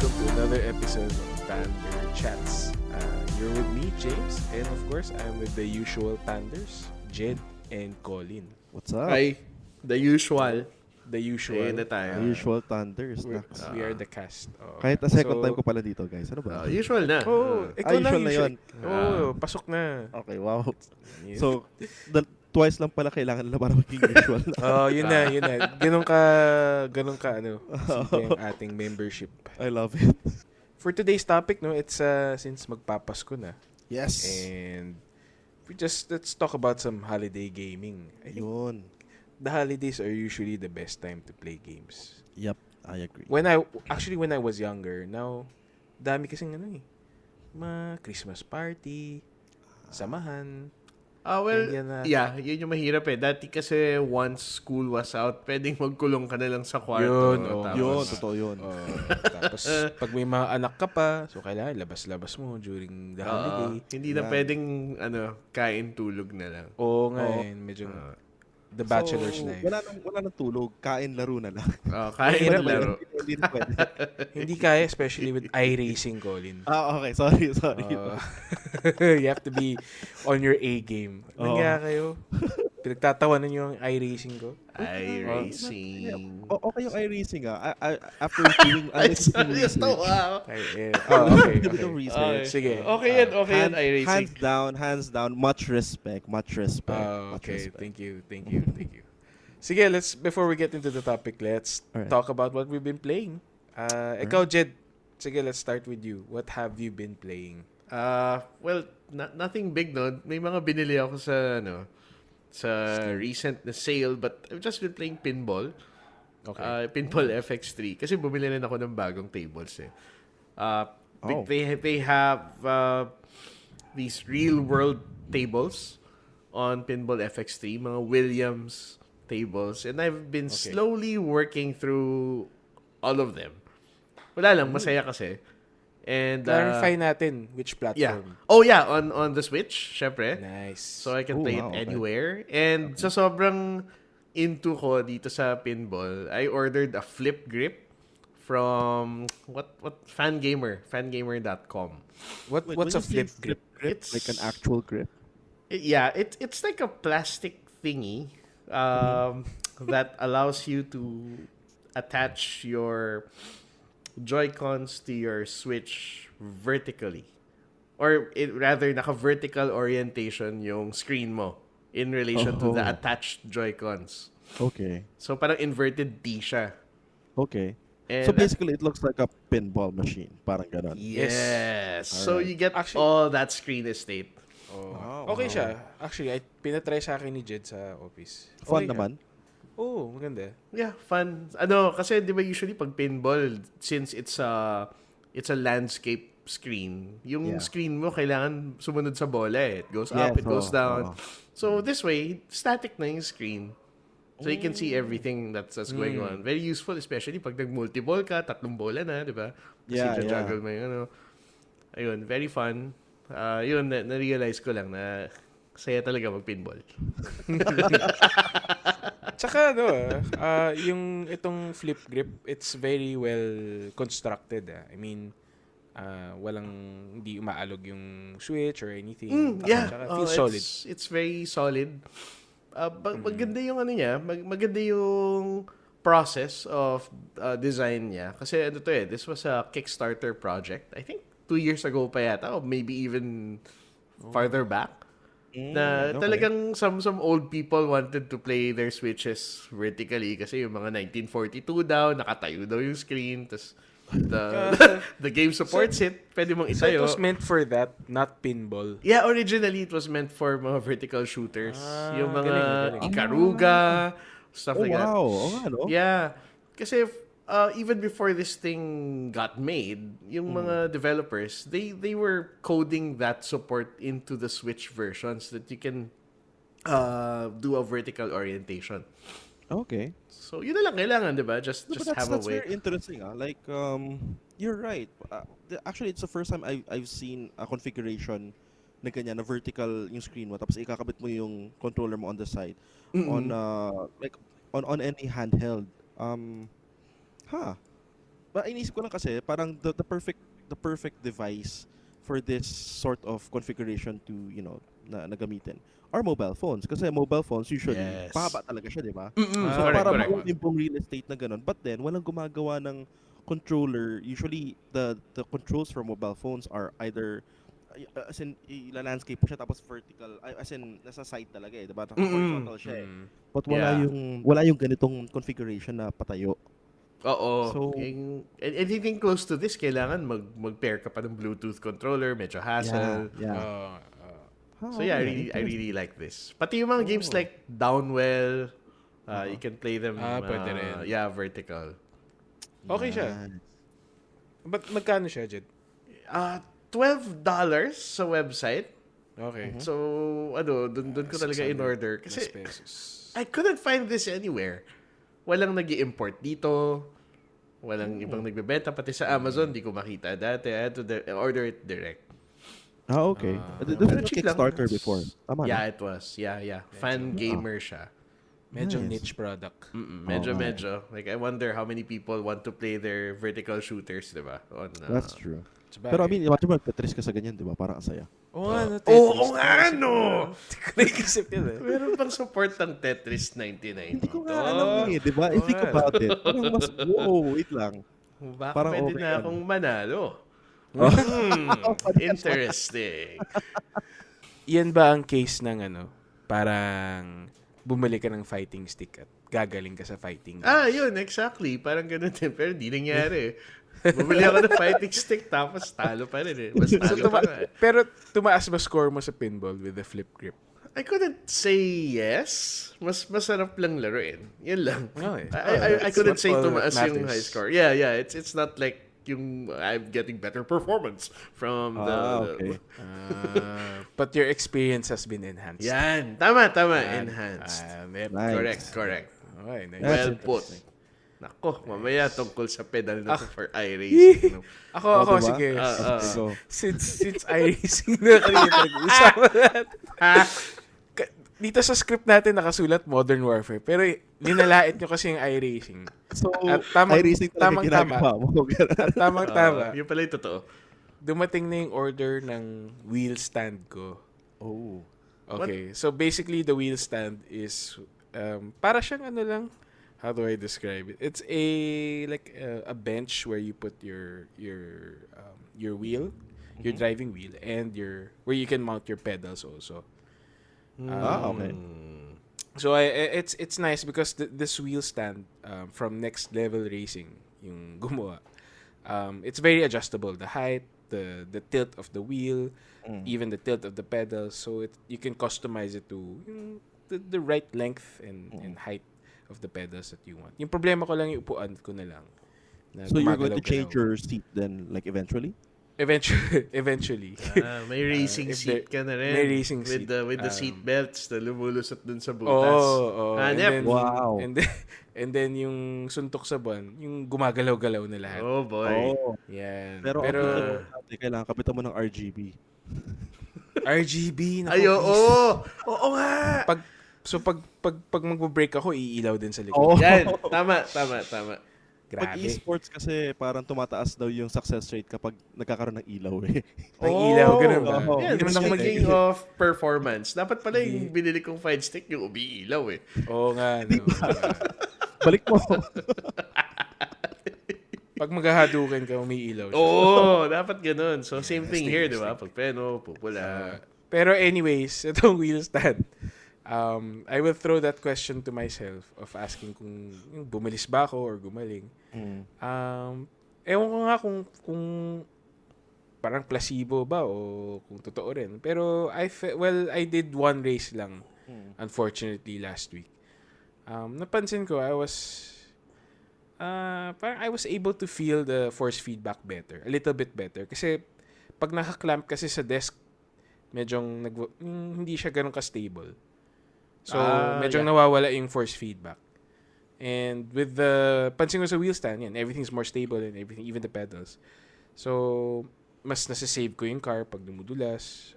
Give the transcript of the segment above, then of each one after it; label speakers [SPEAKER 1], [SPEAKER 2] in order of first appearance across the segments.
[SPEAKER 1] welcome to another episode of Tander Chats. You're with me, James, and of course, I'm with the usual Tanders, Jed and Colin.
[SPEAKER 2] What's up?
[SPEAKER 3] Ay, the usual.
[SPEAKER 1] The usual.
[SPEAKER 3] Ayun na tayo.
[SPEAKER 2] The usual Thunders.
[SPEAKER 1] We are the cast.
[SPEAKER 2] Kahit na second time ko pala dito, guys. Ano ba?
[SPEAKER 3] Usual na.
[SPEAKER 1] Ikaw na
[SPEAKER 2] usual na yun.
[SPEAKER 1] Pasok na.
[SPEAKER 2] Okay, wow.
[SPEAKER 1] Yeah.
[SPEAKER 2] So, twice lang pala kailangan nila para maging usual.
[SPEAKER 1] Yun na. Ganun ka, simple ang ating membership.
[SPEAKER 2] I love it.
[SPEAKER 1] For today's topic, it's since magpapasko na.
[SPEAKER 2] Yes.
[SPEAKER 1] And let's talk about some holiday gaming. I think
[SPEAKER 2] Yun.
[SPEAKER 1] the holidays are usually the best time to play games.
[SPEAKER 2] Yep, I agree.
[SPEAKER 1] When I was younger, now dami kasing Christmas party, samahan.
[SPEAKER 3] Yun yung mahirap eh. Dati kasi once school was out, pwedeng magkulong ka na lang sa kwarto.
[SPEAKER 2] Yun, totoo yun.
[SPEAKER 1] Tapos pag may mga anak ka pa, so kailangan labas-labas mo during the holiday.
[SPEAKER 3] Hindi na pwedeng kain tulog na lang.
[SPEAKER 1] Oo nga medyo the bachelor's life.
[SPEAKER 2] Wala nang tulog. Kain, laro na lang.
[SPEAKER 3] Kain na laro.
[SPEAKER 2] Hindi na pwede.
[SPEAKER 1] Hindi kaya, especially with iRacing, Colin.
[SPEAKER 2] Okay. Sorry.
[SPEAKER 1] You have to be on your A game. Nangyaya kayo? Pinagtatawanan niyo yung iRacing ko?
[SPEAKER 3] iRacing.
[SPEAKER 2] Okay yung iRacing after doing research.
[SPEAKER 1] Okay. Sige.
[SPEAKER 3] Okay yan, iRacing.
[SPEAKER 2] Hands down, much respect.
[SPEAKER 1] Okay, thank you. Sige, before we get into the topic, let's talk about what we've been playing. Ikaw, Jed. Sige, let's start with you. What have you been playing?
[SPEAKER 3] Well, nothing big, no? May mga binili ako sa recent na sale, but I've just been playing pinball.
[SPEAKER 1] Okay.
[SPEAKER 3] Pinball FX3. Kasi bumili rin ako ng bagong tables eh.
[SPEAKER 2] Oh.
[SPEAKER 3] They have these real-world tables on Pinball FX3, mga Williams tables. And I've been slowly working through all of them. Wala lang, masaya kasi. And
[SPEAKER 1] clarify natin which platform.
[SPEAKER 3] On the Switch, syempre.
[SPEAKER 1] Nice.
[SPEAKER 3] So I can play it anywhere. And sa sobrang into ko dito sa pinball, I ordered a flip grip from fangamer.com.
[SPEAKER 1] What's a flip grip?
[SPEAKER 3] It's
[SPEAKER 2] like an actual grip.
[SPEAKER 3] It's like a plastic thingy that allows you to attach your Joy-Cons to your Switch vertically. Or rather, naka-vertical orientation yung screen mo in relation to the attached Joy-Cons.
[SPEAKER 2] Okay.
[SPEAKER 3] So, parang inverted T siya.
[SPEAKER 2] Okay.
[SPEAKER 3] And
[SPEAKER 2] so, basically, it looks like a pinball machine. Parang ganon.
[SPEAKER 3] Yes. So, you get all that screen estate.
[SPEAKER 1] Okay siya. Actually, pinatry sa akin ni Jed sa office.
[SPEAKER 2] Fun naman.
[SPEAKER 1] Oo, maganda.
[SPEAKER 3] Yeah, fun. Kasi di ba usually pag pinball, since it's a landscape screen, yung screen mo kailangan sumunod sa bola eh. It goes up, it goes down. So this way, static na yung screen. So you can see everything that's going on. Very useful, especially pag nag-multiball ka, 3 bola na, di ba? Kasi juggle mo yung Ayun, very fun. Yun, na-realize ko lang na saya talaga mag-pinball.
[SPEAKER 1] Tsaka yung itong flip grip, it's very well constructed. I mean, hindi umaalog yung switch or anything. Tsaka feels solid.
[SPEAKER 3] It's very solid. Maganda yung niya, maganda yung process of design niya. Kasi this was a Kickstarter project. I think 2 years ago pa yata, or maybe even farther back. Talagang some old people wanted to play their Switches vertically kasi yung mga 1942 daw, nakatayo daw yung screen, tas the game supports it, pwede mong itayo.
[SPEAKER 1] So it was meant for that, not pinball?
[SPEAKER 3] Yeah, originally it was meant for mga vertical shooters. Yung mga
[SPEAKER 1] galing.
[SPEAKER 3] Ikaruga, stuff like that.
[SPEAKER 2] Wow.
[SPEAKER 3] Yeah. Kasi even before this thing got made, yung mga developers, they were coding that support into the Switch versions that you can do a vertical orientation.
[SPEAKER 2] Okay.
[SPEAKER 3] So, yun na lang kailangan, di ba? Just have a
[SPEAKER 2] that's
[SPEAKER 3] way.
[SPEAKER 2] very interesting. Like, you're right. Actually, it's the first time I've seen a configuration na ganyan, na vertical yung screen mo, tapos ikakabit mo yung controller mo on the side. On any handheld. Inisip ko lang kasi parang the perfect device for this sort of configuration to, na gamitin are mobile phones. Kasi mobile phones usually,
[SPEAKER 3] Yes.
[SPEAKER 2] pahaba talaga siya, di ba?
[SPEAKER 3] Mm-mm,
[SPEAKER 2] So
[SPEAKER 3] correct,
[SPEAKER 2] para
[SPEAKER 3] correct.
[SPEAKER 2] makuha yung buong real estate na ganun. But then, walang gumagawa ng controller. Usually, the controls for mobile phones are either as in, ila-landscape po siya tapos vertical, as in, nasa side talaga eh, diba? Horizontal siya eh. But
[SPEAKER 3] Yeah.
[SPEAKER 2] wala yung ganitong configuration na patayo.
[SPEAKER 3] Oo.
[SPEAKER 2] So,
[SPEAKER 3] Anything close to this, kailangan mag-pair ka pa ng Bluetooth controller, medyo hassle.
[SPEAKER 2] yeah.
[SPEAKER 3] So yeah, I really like this. Pati yung mga games like Downwell, you can play them
[SPEAKER 1] pwede rin.
[SPEAKER 3] vertical.
[SPEAKER 1] Okay siya. But magkano siya, Jed?
[SPEAKER 3] $12 sa website.
[SPEAKER 1] Okay.
[SPEAKER 3] So, dun ko talaga in-order. Kasi,
[SPEAKER 1] pesos.
[SPEAKER 3] I couldn't find this anywhere. Walang nag-i-import dito. Walang ibang nagbebenta. Pati sa Amazon, di ko makita dati. I had to order it direct.
[SPEAKER 2] Okay. This was
[SPEAKER 3] cheap lang.
[SPEAKER 2] Kickstarter before. Tama
[SPEAKER 3] Yeah,
[SPEAKER 2] na?
[SPEAKER 3] it was. Yeah. Fan gamer siya.
[SPEAKER 1] Medyo
[SPEAKER 2] Nice.
[SPEAKER 1] niche product.
[SPEAKER 3] Medyo. Like, I wonder how many people want to play their vertical shooters, di ba?
[SPEAKER 2] That's true.
[SPEAKER 1] Sabagay.
[SPEAKER 2] Pero imagine mo, Tetris ka sa ganyan, di ba? Parang ang saya.
[SPEAKER 1] Oo nga, no,
[SPEAKER 3] Oo nga, no!
[SPEAKER 1] Hindi ko naisip yun eh.
[SPEAKER 3] Meron pang support ng Tetris 99.
[SPEAKER 2] Hindi ko nga alam eh, di ba? I think about it. Parang mas, wait lang.
[SPEAKER 3] Baka
[SPEAKER 2] Parang
[SPEAKER 3] pwede
[SPEAKER 2] okay
[SPEAKER 3] na
[SPEAKER 2] yan.
[SPEAKER 3] akong manalo. Interesting.
[SPEAKER 1] Yan ba ang case ng parang bumili ka ng fighting stick at gagaling ka sa fighting game?
[SPEAKER 3] Yun, exactly. Parang ganun din. Pero di nangyari. Bumili ako ng fighting stick tapos talo pa rin eh. Mas talo pa nga.
[SPEAKER 1] Pero tumaas ba score mo sa pinball with the flip grip?
[SPEAKER 3] I couldn't say yes. Mas masarap lang laruin. Yun lang.
[SPEAKER 1] Okay.
[SPEAKER 3] I couldn't
[SPEAKER 1] That's
[SPEAKER 3] say
[SPEAKER 1] all
[SPEAKER 3] tumaas
[SPEAKER 1] that
[SPEAKER 3] yung
[SPEAKER 1] matters.
[SPEAKER 3] high score. Yeah. It's not like yung I'm getting better performance from
[SPEAKER 2] Okay.
[SPEAKER 1] But your experience has been enhanced.
[SPEAKER 3] Yan. Tama. Enhanced.
[SPEAKER 2] Nice.
[SPEAKER 3] Correct.
[SPEAKER 1] Okay, nice.
[SPEAKER 3] Well put. Nako, mamaya tungkol sa pedal na to for iRacing. No?
[SPEAKER 1] Ako,
[SPEAKER 2] diba?
[SPEAKER 1] sige.
[SPEAKER 2] So,
[SPEAKER 1] Since iRacing na kanina pinag-uusapan natin. Dito sa script natin nakasulat Modern Warfare. Pero linalait nyo kasi yung iRacing. At
[SPEAKER 2] iRacing talaga ginagawa mo.
[SPEAKER 1] Tamang-tama.
[SPEAKER 3] Yun pala yung totoo.
[SPEAKER 1] Dumating na yung order ng wheel stand ko.
[SPEAKER 2] Oh.
[SPEAKER 1] Okay. So basically, the wheel stand is para siyang how do I describe it? It's a bench where you put your wheel, your driving wheel, and where you can mount your pedals also.
[SPEAKER 2] Okay.
[SPEAKER 1] So it's nice because this wheel stand from Next Level Racing yung gumawa. It's very adjustable. The height, the tilt of the wheel, even the tilt of the pedals. So you can customize it to the right length and height of the pedals that you want. Yung problema ko lang yung upuan ko na lang. Na
[SPEAKER 2] So you're going to
[SPEAKER 1] gumagalaw-galaw.
[SPEAKER 2] change your seat then, like eventually?
[SPEAKER 1] Eventually.
[SPEAKER 3] May racing
[SPEAKER 1] if
[SPEAKER 3] seat ka na rin.
[SPEAKER 1] may racing seat.
[SPEAKER 3] With the seat belts na lumulusot dun sa butas.
[SPEAKER 1] Oo.
[SPEAKER 3] And
[SPEAKER 1] then,
[SPEAKER 2] Wow.
[SPEAKER 1] And then yung suntok sa buwan, yung gumagalaw-galaw na lahat.
[SPEAKER 3] Oh boy.
[SPEAKER 2] Oh.
[SPEAKER 1] Yan.
[SPEAKER 2] Pero kailangan kapitan mo ng RGB.
[SPEAKER 1] RGB. Naku,
[SPEAKER 3] Ay, oo.
[SPEAKER 1] please.
[SPEAKER 3] Oo nga.
[SPEAKER 1] Pag magbo-break ako, iilaw din sa likod.
[SPEAKER 2] Oh.
[SPEAKER 3] Yan. Tama.
[SPEAKER 2] Pag
[SPEAKER 1] Grabe.
[SPEAKER 2] esports kasi parang tumataas daw yung success rate kapag nagkakaroon ng ilaw eh.
[SPEAKER 1] Ang ilaw, ganun ba?
[SPEAKER 2] Oh.
[SPEAKER 3] Yan,
[SPEAKER 1] Hindi naman
[SPEAKER 3] gusto
[SPEAKER 1] ako
[SPEAKER 3] maging of performance. Dapat pala yung binili kong fight stick yung umiilaw eh.
[SPEAKER 1] Oo nga, no.
[SPEAKER 2] Balik mo.
[SPEAKER 1] Pag maghahadukin ka, umiilaw siya.
[SPEAKER 3] Oo, dapat ganun. So, same thing here, di ba? Pag peno, pupula.
[SPEAKER 1] Pero anyways, itong wheel stand, I will throw that question to myself of asking kung bumilis ba ako or gumaling. Ewan ko nga kung parang placebo ba o kung totoo rin. Pero I did one race lang, unfortunately, last week. Napansin ko, I was able to feel the force feedback better, a little bit better. Kasi pag naka-clamp kasi sa desk, medyong hindi siya ganun ka-stable. So, medyong nawawala yung force feedback. And with pansin ko sa wheel stand, yan, everything's more stable and everything, even the pedals. So, mas nasa-save ko yung car pag dumudulas.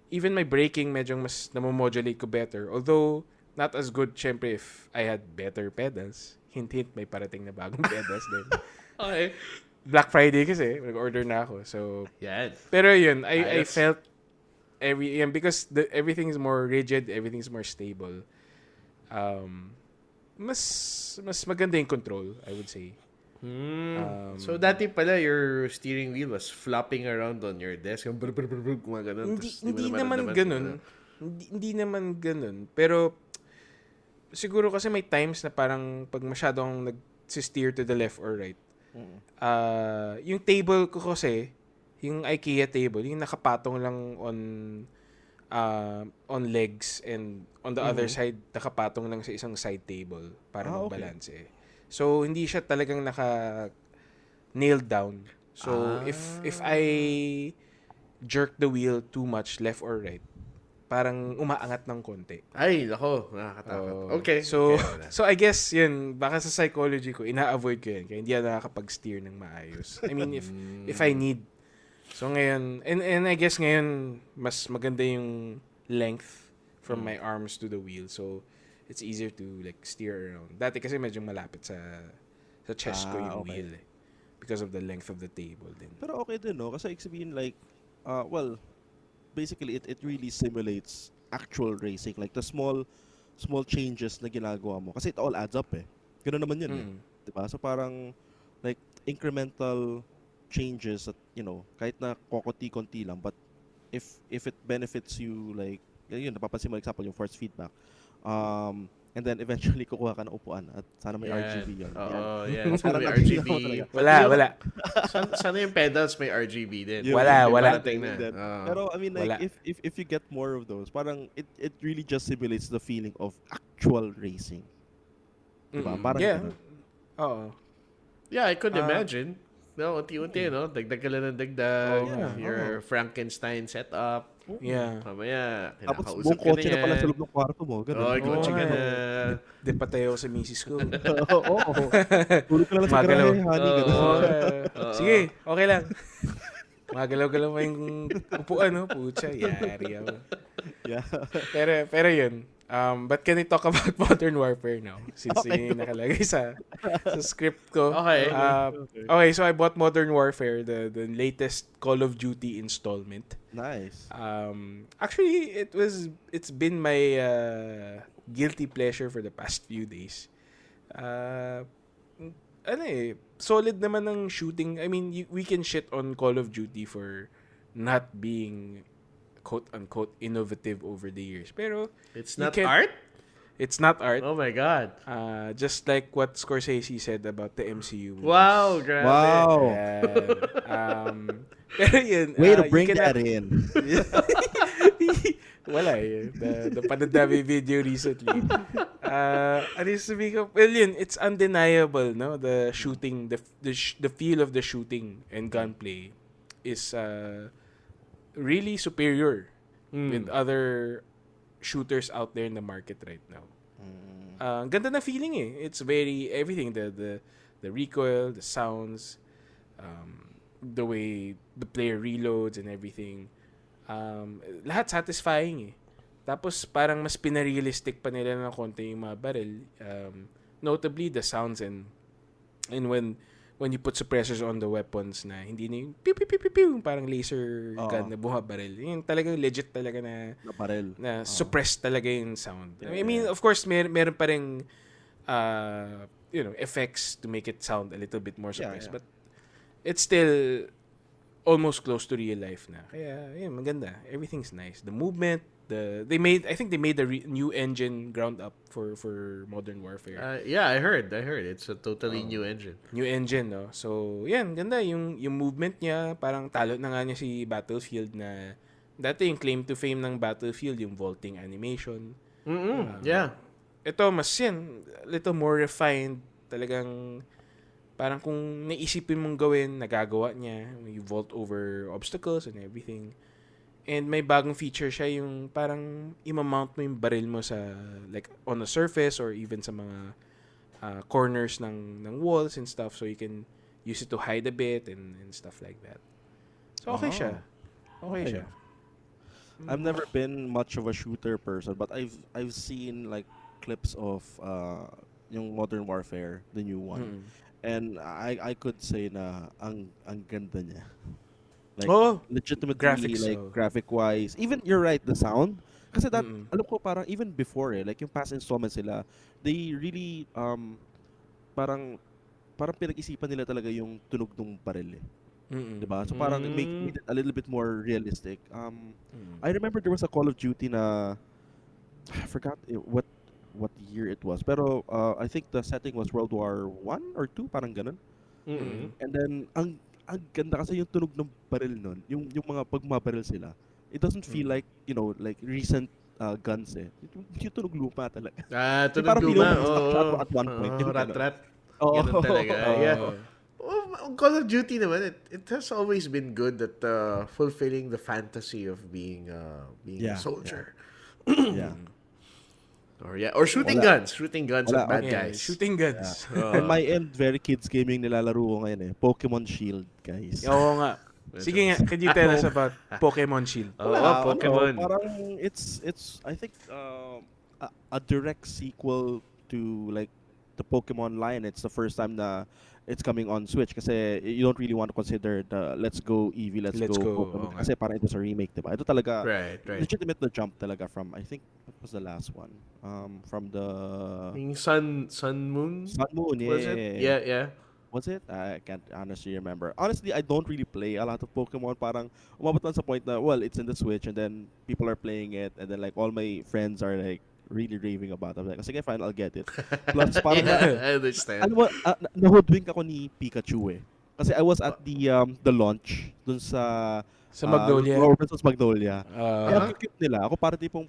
[SPEAKER 1] Even my braking, medyong mas namomodulate ko better. Although, not as good, syempre, if I had better pedals. Hint, hint, may parating na bagong pedals din.
[SPEAKER 3] Okay.
[SPEAKER 1] Black Friday kasi, nag-order na ako. So,
[SPEAKER 3] Yan.
[SPEAKER 1] pero yun, I
[SPEAKER 3] Ayos.
[SPEAKER 1] felt because everything is more rigid, everything is more stable. Mas maganda yung control, I would say.
[SPEAKER 3] So, dati pala, your steering wheel was flopping around on your desk. Mga ganun.
[SPEAKER 1] Hindi naman ganun. Hindi naman ganun. Pero, siguro kasi may times na parang pag masyadong nag-steer to the left or right, yung table ko kasi, yung IKEA table, yung nakapatong lang on legs, and on the other side, nakapatong lang sa isang side table para mag-balance eh. So, hindi siya talagang nailed down. So, if I jerk the wheel too much left or right, parang umaangat ng konti.
[SPEAKER 3] Ay, nako, nakakatakot. Okay.
[SPEAKER 1] So, I guess yun, baka sa psychology ko, ina-avoid ko yun. Kaya hindi ako nakakapag-steer ng maayos. I mean, if I need. So ngayon, and I guess ngayon, mas maganda yung length from my arms to the wheel. So, it's easier to like steer around. Dati kasi medyo malapit sa chest ko yung wheel eh. Because of the length of the table din.
[SPEAKER 2] Pero okay din, no? Kasi sabihin like, basically, it really simulates actual racing. Like, the small changes na ginagawa mo. Kasi it all adds up eh. Ganun naman yun eh. Diba? So, parang, like, incremental changes that, kahit na konti-konti lang, but if it benefits you, like, yun, napapansin mo, example, yung force feedback. And then eventually kukuha ka ng upuan at sana may RGB yun.
[SPEAKER 3] Oo, yan. Sana may RGB.
[SPEAKER 1] Wala.
[SPEAKER 3] Sana yung pedals may RGB din.
[SPEAKER 1] Wala.
[SPEAKER 2] Pero I mean, like, if you get more of those, parang it really just simulates the feeling of actual racing. Diba? Parang ganun.
[SPEAKER 1] Oo.
[SPEAKER 3] Yeah, I could imagine. No, unti-unti, no? Dagdag ka lang ng dagdag. Your Frankenstein setup.
[SPEAKER 1] Yeah.
[SPEAKER 3] Mamaya,
[SPEAKER 2] Tapos
[SPEAKER 3] kinakausap
[SPEAKER 2] buong
[SPEAKER 3] ka
[SPEAKER 2] kotse na pala sa loob ng kwarto mo. Ganun.
[SPEAKER 3] kotse ka na.
[SPEAKER 1] Di patay ako sa misis ko.
[SPEAKER 2] Oo. Tulog ka lang sa
[SPEAKER 1] Magalaw.
[SPEAKER 2] garahe, honey. Ganun.
[SPEAKER 1] Sige, okay lang. Magalaw-galaw pa yung upuan, no? Pucha, yari ako.
[SPEAKER 2] Yeah.
[SPEAKER 1] Pero yun. But can we talk about Modern Warfare now? Since yun yung nakalagay sa script ko.
[SPEAKER 3] Okay.
[SPEAKER 1] Okay, so I bought Modern Warfare, the latest Call of Duty installment.
[SPEAKER 2] Nice.
[SPEAKER 1] Actually, it's been my guilty pleasure for the past few days. Solid naman ng shooting. I mean, we can shit on Call of Duty for not being quote-unquote innovative over the years. Pero
[SPEAKER 3] It's not art?
[SPEAKER 1] It's not art.
[SPEAKER 3] Oh my God.
[SPEAKER 1] Just like what Scorsese said about the MCU movies.
[SPEAKER 3] Wow, grabe.
[SPEAKER 2] Wow.
[SPEAKER 1] Pero yun.
[SPEAKER 2] Way to bring that in.
[SPEAKER 1] Wala eh. The Panadami video recently. Ano yung sabi ko? Well, yun, it's undeniable, no? The shooting, the feel of the shooting and gunplay is really superior with other shooters out there in the market right now. Ang ganda na feeling eh. It's very everything, the recoil, the sounds, the way the player reloads and everything. Lahat satisfying eh. Tapos parang mas pinarealistic pa nila ng konti yung mga barrel. Notably the sounds and when you put suppressors on the weapons na hindi na yung pew pew pew pew, pew parang laser gun na bumabaril. Yung talagang legit talaga na
[SPEAKER 2] barrel.
[SPEAKER 1] Na suppressed talaga yung sound. I mean, of course, meron pa ring effects to make it sound a little bit more suppressed, but it's still almost close to real life na. Kaya, yun, maganda. Everything's nice. The movement, I think they made a new engine ground up for Modern Warfare.
[SPEAKER 3] Yeah, I heard. It's a totally new engine.
[SPEAKER 1] New engine, no? So, yan, ganda. Yung movement niya, parang talo na nga niya si Battlefield na dati yung claim to fame ng Battlefield, yung vaulting animation.
[SPEAKER 3] Yeah.
[SPEAKER 1] Ito, mas yan, little more refined. Talagang, parang kung naisipin mong gawin, nagagawa niya. You vault over obstacles and everything. And may bagong feature siya, yung parang imamount mo yung baril mo sa, like, on the surface or even sa mga corners ng walls and stuff, so you can use it to hide a bit and stuff like that. So, okay siya. Okay siya.
[SPEAKER 2] I've never been much of a shooter person, but I've seen like clips of yung Modern Warfare, the new one. And I could say na ang ganda niya. Like
[SPEAKER 1] Oh,
[SPEAKER 2] legitimately
[SPEAKER 1] graphics,
[SPEAKER 2] like
[SPEAKER 1] oh.
[SPEAKER 2] graphic wise. Even you're right, the sound. Kasi that
[SPEAKER 1] Mm-mm.
[SPEAKER 2] alam ko parang even before like yung past installments sila, they really parang parang pinag-isipan nila talaga yung tunog ng baril eh.
[SPEAKER 1] Mm-mm.
[SPEAKER 2] 'Di ba? So parang made it a little bit more realistic. I remember there was a Call of Duty na I forgot what year it was. Pero I think the setting was World War One or Two, parang ganun.
[SPEAKER 3] Mm-mm.
[SPEAKER 2] And then ang ganda kasi yung tunog ng baril nun, yung mga pag mabaril sila. It doesn't feel like, like recent guns eh. Yung tunog lupa talaga. Yung
[SPEAKER 3] Tunog
[SPEAKER 2] parang feeling
[SPEAKER 3] luma.
[SPEAKER 2] mo may stock
[SPEAKER 3] Oo.
[SPEAKER 2] shot at one point. Yung gano'n.
[SPEAKER 3] Rat-rat.
[SPEAKER 2] Oo.
[SPEAKER 3] Ganun talaga. Yeah.
[SPEAKER 1] Oh.
[SPEAKER 3] Call of Duty naman, it has always been good at fulfilling the fantasy of being a
[SPEAKER 2] Yeah,
[SPEAKER 3] soldier.
[SPEAKER 2] Yeah.
[SPEAKER 3] Or shooting
[SPEAKER 2] Wala.
[SPEAKER 3] guns
[SPEAKER 2] Wala,
[SPEAKER 3] at bad
[SPEAKER 1] Yeah,
[SPEAKER 3] guys.
[SPEAKER 1] shooting guns.
[SPEAKER 2] On my end, very kids gaming nilalaro ko ngayon eh. Pokemon Shield, guys.
[SPEAKER 1] Oo nga. Sige nga, can you tell us about Pokemon Shield?
[SPEAKER 3] Pokemon.
[SPEAKER 2] Parang it's I think a direct sequel to like the Pokemon line. It's the first time na it's coming on Switch kasi you don't really want to consider the Let's Go Eevee, Let's
[SPEAKER 1] Let's
[SPEAKER 2] Go
[SPEAKER 1] Go,
[SPEAKER 2] Pokemon
[SPEAKER 1] okay.
[SPEAKER 2] kasi parang it was a remake, diba? Ito talaga
[SPEAKER 3] Right.
[SPEAKER 2] legitimate na jump talaga from I think what was the last one? From the
[SPEAKER 3] Yung Sun Moon?
[SPEAKER 2] Sun Moon,
[SPEAKER 3] Was it? Yeah.
[SPEAKER 2] Was it? I can't honestly remember. Honestly, I don't really play a lot of Pokemon. Parang umabot lang sa point na, well, it's in the Switch and then people are playing it and then like all my friends are like really raving about it. I'm like, sige, fine, I'll get it. Plus, parang
[SPEAKER 3] I understand.
[SPEAKER 2] ano mo, nahoodwink ako ni Pikachu eh. Kasi I was at the launch dun sa
[SPEAKER 1] Sa Magnolia.
[SPEAKER 2] Robinson's Magnolia.
[SPEAKER 1] Uh,
[SPEAKER 2] Kaya ang cute nila. Ako parang tipong,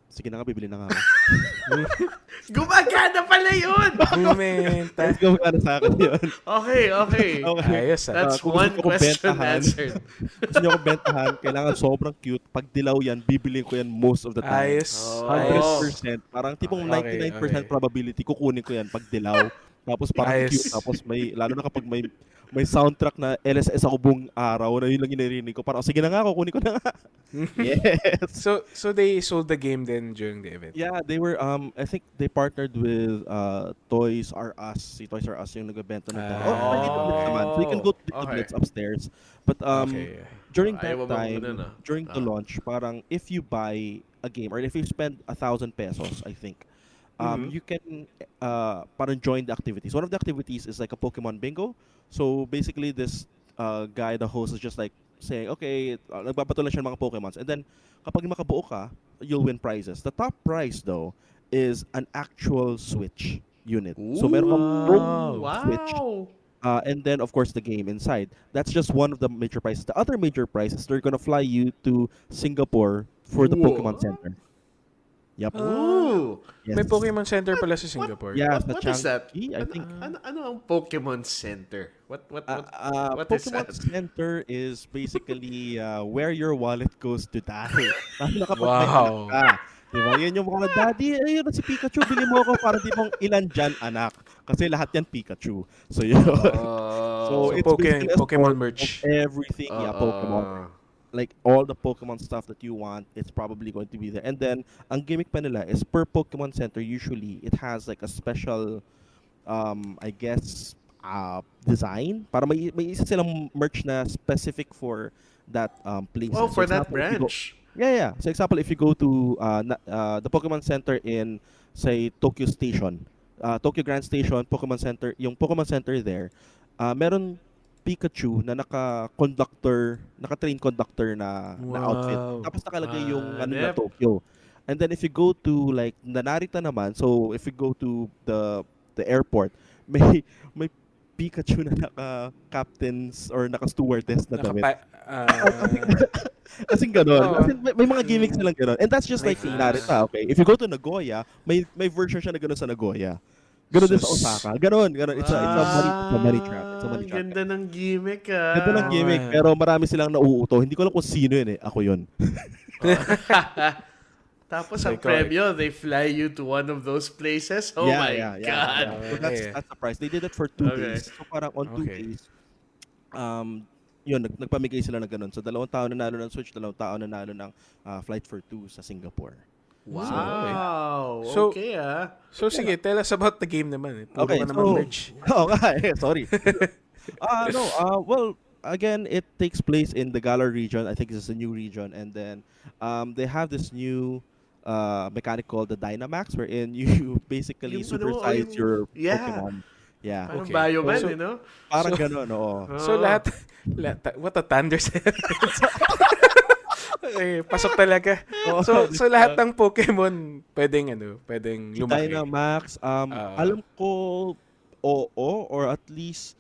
[SPEAKER 2] sige na nga, bibili na nga ako.
[SPEAKER 3] Gumagana pala yun!
[SPEAKER 1] Bumenta.
[SPEAKER 2] Let's go ano sa akin yun.
[SPEAKER 3] Okay.
[SPEAKER 1] Ayos ah.
[SPEAKER 3] That's
[SPEAKER 2] Kung
[SPEAKER 3] one
[SPEAKER 2] gusto ko
[SPEAKER 3] question
[SPEAKER 2] bentahan.
[SPEAKER 3] answered.
[SPEAKER 2] Gusto nyo akong bentahan, kailangan sobrang cute. Pag dilaw yan, bibili ko yan most of the time.
[SPEAKER 1] Ayos.
[SPEAKER 3] Oh.
[SPEAKER 1] Ayos.
[SPEAKER 2] 100%. Parang tipong
[SPEAKER 1] Okay,
[SPEAKER 2] 99%
[SPEAKER 1] okay.
[SPEAKER 2] probability kukunin ko yan pag dilaw. Tapos parang
[SPEAKER 1] Ayos.
[SPEAKER 2] cute. Tapos lalo na kapag may soundtrack na LSS ako buong araw na yun lang inirinig ko. Parang, sige na nga, kukunin ko na nga. Yes.
[SPEAKER 1] So they sold the game then during the event.
[SPEAKER 2] Yeah, they were, I think they partnered with Toys R Us. Si Toys R Us yung nagbebenta nito. May Little Blitz naman. So you can go to Little
[SPEAKER 3] Okay.
[SPEAKER 2] Blitz upstairs. But
[SPEAKER 1] Okay.
[SPEAKER 2] during that
[SPEAKER 3] Ayaw mo
[SPEAKER 2] time,
[SPEAKER 3] muna, no?
[SPEAKER 2] during the launch, parang if you buy a game or if you spend 1,000 pesos, I think, you can parang join the activities. One of the activities is like a Pokemon bingo. So basically, this guy, the host, is just like saying, okay, nagbabato lang siya ng mga Pokemons. And then, kapag makabuo ka, you'll win prizes. The top prize, though, is an actual Switch unit. So meron kang buong Switch.
[SPEAKER 3] Wow.
[SPEAKER 2] And then, of course, the game inside. That's just one of the major prizes. The other major prize is they're gonna fly you to Singapore for the
[SPEAKER 3] Whoa.
[SPEAKER 2] Pokemon Center. Yep.
[SPEAKER 3] Ooh.
[SPEAKER 2] Yes.
[SPEAKER 1] May Pokemon Center pala sa Singapore.
[SPEAKER 2] Yeah,
[SPEAKER 3] What
[SPEAKER 2] sa
[SPEAKER 3] is that?
[SPEAKER 2] Changi, I think.
[SPEAKER 3] Ano ang Pokemon Center? What is
[SPEAKER 2] Pokemon
[SPEAKER 3] that?
[SPEAKER 2] Center is basically where your wallet goes to die. Lalo na kapag may
[SPEAKER 1] Wow.
[SPEAKER 2] anak ka. Diba? Yan yung mga, daddy, ayun na si Pikachu, bili mo ako. Parang tipong ilan dyan, anak. Kasi lahat yan Pikachu. So yun.
[SPEAKER 3] So
[SPEAKER 2] it's
[SPEAKER 1] Pokemon
[SPEAKER 2] basically a store
[SPEAKER 1] merch.
[SPEAKER 2] of everything. Yeah, Pokemon. Like all the Pokemon stuff that you want, it's probably going to be there. And then, ang gimmick pa nila is per Pokemon Center, usually, it has like a special, I guess, design. Para may isa silang merch na specific for that place.
[SPEAKER 3] Oh,
[SPEAKER 2] So
[SPEAKER 3] for that
[SPEAKER 2] example, if you go-
[SPEAKER 3] branch.
[SPEAKER 2] Yeah. So example, if you go to the Pokemon Center in, say, Tokyo Station, Tokyo Grand Station, Pokemon Center, yung Pokemon Center there, meron Pikachu na naka-train conductor na outfit. Tapos nakalagay yung ano na
[SPEAKER 3] Nep.
[SPEAKER 2] Tokyo. And then if you go to like Narita naman, so if you go to the airport, may Pikachu na naka-captains or naka-stewardess na damit. As in gano'n. As in, may mga gimmicks silang gano'n. And that's just like
[SPEAKER 1] Nice.
[SPEAKER 2] Narita, okay? If you go to Nagoya, may version siya na gano'n sa Nagoya. Gano'n din sa
[SPEAKER 1] Sus.
[SPEAKER 2] Osaka. Gano'n. It's a money trap. It's a money trap.
[SPEAKER 3] Ganda ng gimmick,
[SPEAKER 2] Ganda ng gimmick,
[SPEAKER 1] Ah.
[SPEAKER 2] pero marami silang nauuto. Hindi ko alam kung sino yun eh. Ako yun.
[SPEAKER 3] Tapos ang
[SPEAKER 1] Ikaw,
[SPEAKER 3] premyo, they fly you to one of those places. Oh my God.
[SPEAKER 2] So that's the price. They did it for 2
[SPEAKER 3] Okay.
[SPEAKER 2] days. So parang on 2
[SPEAKER 1] Okay.
[SPEAKER 2] days, yun, nagpamigay sila ng ganun. So 2 tao nanalo ng Switch, 2 tao nanalo ng Flight for 2 sa Singapore.
[SPEAKER 3] Wow.
[SPEAKER 1] So-
[SPEAKER 3] Okay,
[SPEAKER 1] So sige, tell us about the game naman. Puro
[SPEAKER 2] Okay,
[SPEAKER 1] ka naman
[SPEAKER 2] so
[SPEAKER 1] merch.
[SPEAKER 2] sorry. No. Well, again, it takes place in the Galar region. I think it's a new region, and then they have this new mechanic called the Dynamax, wherein you basically
[SPEAKER 3] Yung
[SPEAKER 2] supersize your
[SPEAKER 3] yeah.
[SPEAKER 2] Pokemon. Yeah,
[SPEAKER 3] Parang
[SPEAKER 1] Okay.
[SPEAKER 3] Bioman,
[SPEAKER 1] So-
[SPEAKER 3] no?
[SPEAKER 2] parang
[SPEAKER 1] so-
[SPEAKER 2] ganun, oo.
[SPEAKER 1] So what a Tanders. Okay, pasok talaga.
[SPEAKER 2] Oo,
[SPEAKER 1] So lahat ng Pokemon pwedeng lumaki.
[SPEAKER 2] Dynamax, alam ko, oo, or at least,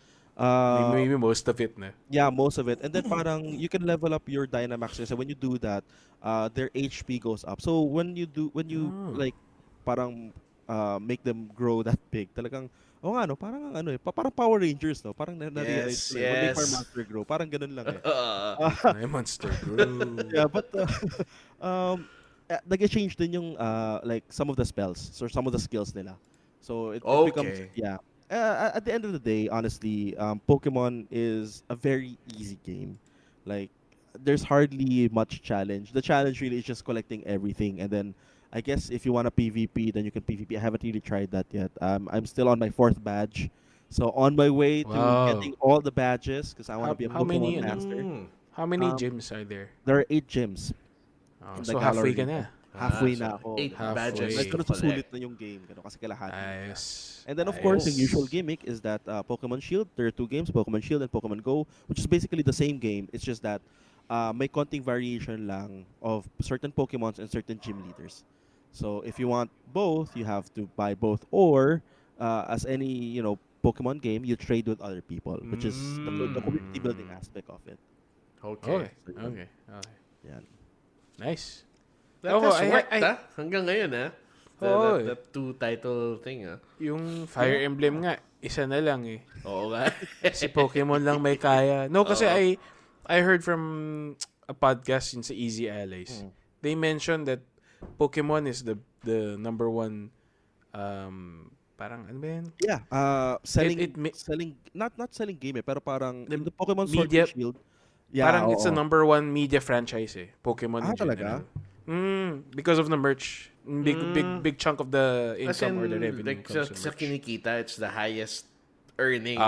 [SPEAKER 1] Maybe most of it na.
[SPEAKER 2] yeah, most of it. And then parang you can level up your Dynamax. So when you do that, their HP goes up. So when you like parang make them grow that big, talagang parang parang Power Rangers, no? Parang na-realize ko, when they farm Master Grow, parang ganun lang eh.
[SPEAKER 1] Ay, Monster Grow.
[SPEAKER 2] Yeah, but nag-change din yung like some of the spells or some of the skills nila. So it becomes,
[SPEAKER 3] Okay.
[SPEAKER 2] yeah. At the end of the day, honestly, Pokemon is a very easy game. Like, there's hardly much challenge. The challenge really is just collecting everything, and then I guess if you want to PvP, then you can PvP. I haven't really tried that yet. I'm still on my 4th badge, so on my way to
[SPEAKER 1] Wow.
[SPEAKER 2] getting all the badges because I want to be a
[SPEAKER 1] How many,
[SPEAKER 2] Pokemon master.
[SPEAKER 1] How many
[SPEAKER 2] Um,
[SPEAKER 1] gyms are there?
[SPEAKER 2] There are 8 gyms.
[SPEAKER 1] Oh,
[SPEAKER 2] in
[SPEAKER 1] so
[SPEAKER 2] the
[SPEAKER 1] halfway
[SPEAKER 2] gallery.
[SPEAKER 1] ka na.
[SPEAKER 2] Halfway
[SPEAKER 3] so
[SPEAKER 2] na ako.
[SPEAKER 3] 8
[SPEAKER 1] Halfway.
[SPEAKER 3] badges.
[SPEAKER 2] Medyo
[SPEAKER 3] to
[SPEAKER 2] nasusulit
[SPEAKER 3] collect.
[SPEAKER 2] na yung game, kasi kalahati.
[SPEAKER 1] Ayos.
[SPEAKER 2] And then, of course, the
[SPEAKER 1] Ayos.
[SPEAKER 2] usual gimmick is that Pokemon Shield. There are 2 games, Pokemon Shield and Pokemon Go, which is basically the same game. It's just that may konting variation lang of certain Pokemons and certain gym leaders. So if you want both, you have to buy both. Or, as any Pokemon game, you trade with other people, which is the community building aspect of it.
[SPEAKER 3] Okay.
[SPEAKER 1] Okay.
[SPEAKER 2] Yan.
[SPEAKER 1] Nice.
[SPEAKER 3] That
[SPEAKER 1] Oh,
[SPEAKER 3] has worked,
[SPEAKER 1] I-
[SPEAKER 3] Hanggang ngayon,
[SPEAKER 1] Oo,
[SPEAKER 3] That 2-title thing,
[SPEAKER 1] Yung Fire Emblem nga, isa na lang eh.
[SPEAKER 3] Oo nga.
[SPEAKER 1] Si Pokemon lang may kaya. No, kasi I heard from a podcast yun sa Easy Allies. They mentioned that Pokemon is the number one parang ano ba yun?
[SPEAKER 2] Yeah, selling
[SPEAKER 1] It
[SPEAKER 2] selling not selling game pero parang
[SPEAKER 1] The
[SPEAKER 2] in the Pokemon Sword
[SPEAKER 1] media-
[SPEAKER 2] and Shield. Yeah,
[SPEAKER 1] Parang it's the
[SPEAKER 2] oo.
[SPEAKER 1] number one media franchise eh. Pokemon in
[SPEAKER 2] talaga?
[SPEAKER 1] general. Because of the merch. Big chunk of the
[SPEAKER 3] As
[SPEAKER 1] income
[SPEAKER 3] in,
[SPEAKER 1] or the revenue
[SPEAKER 3] like,
[SPEAKER 1] comes
[SPEAKER 3] sa
[SPEAKER 1] from merch.
[SPEAKER 3] kinikita, it's the highest earning.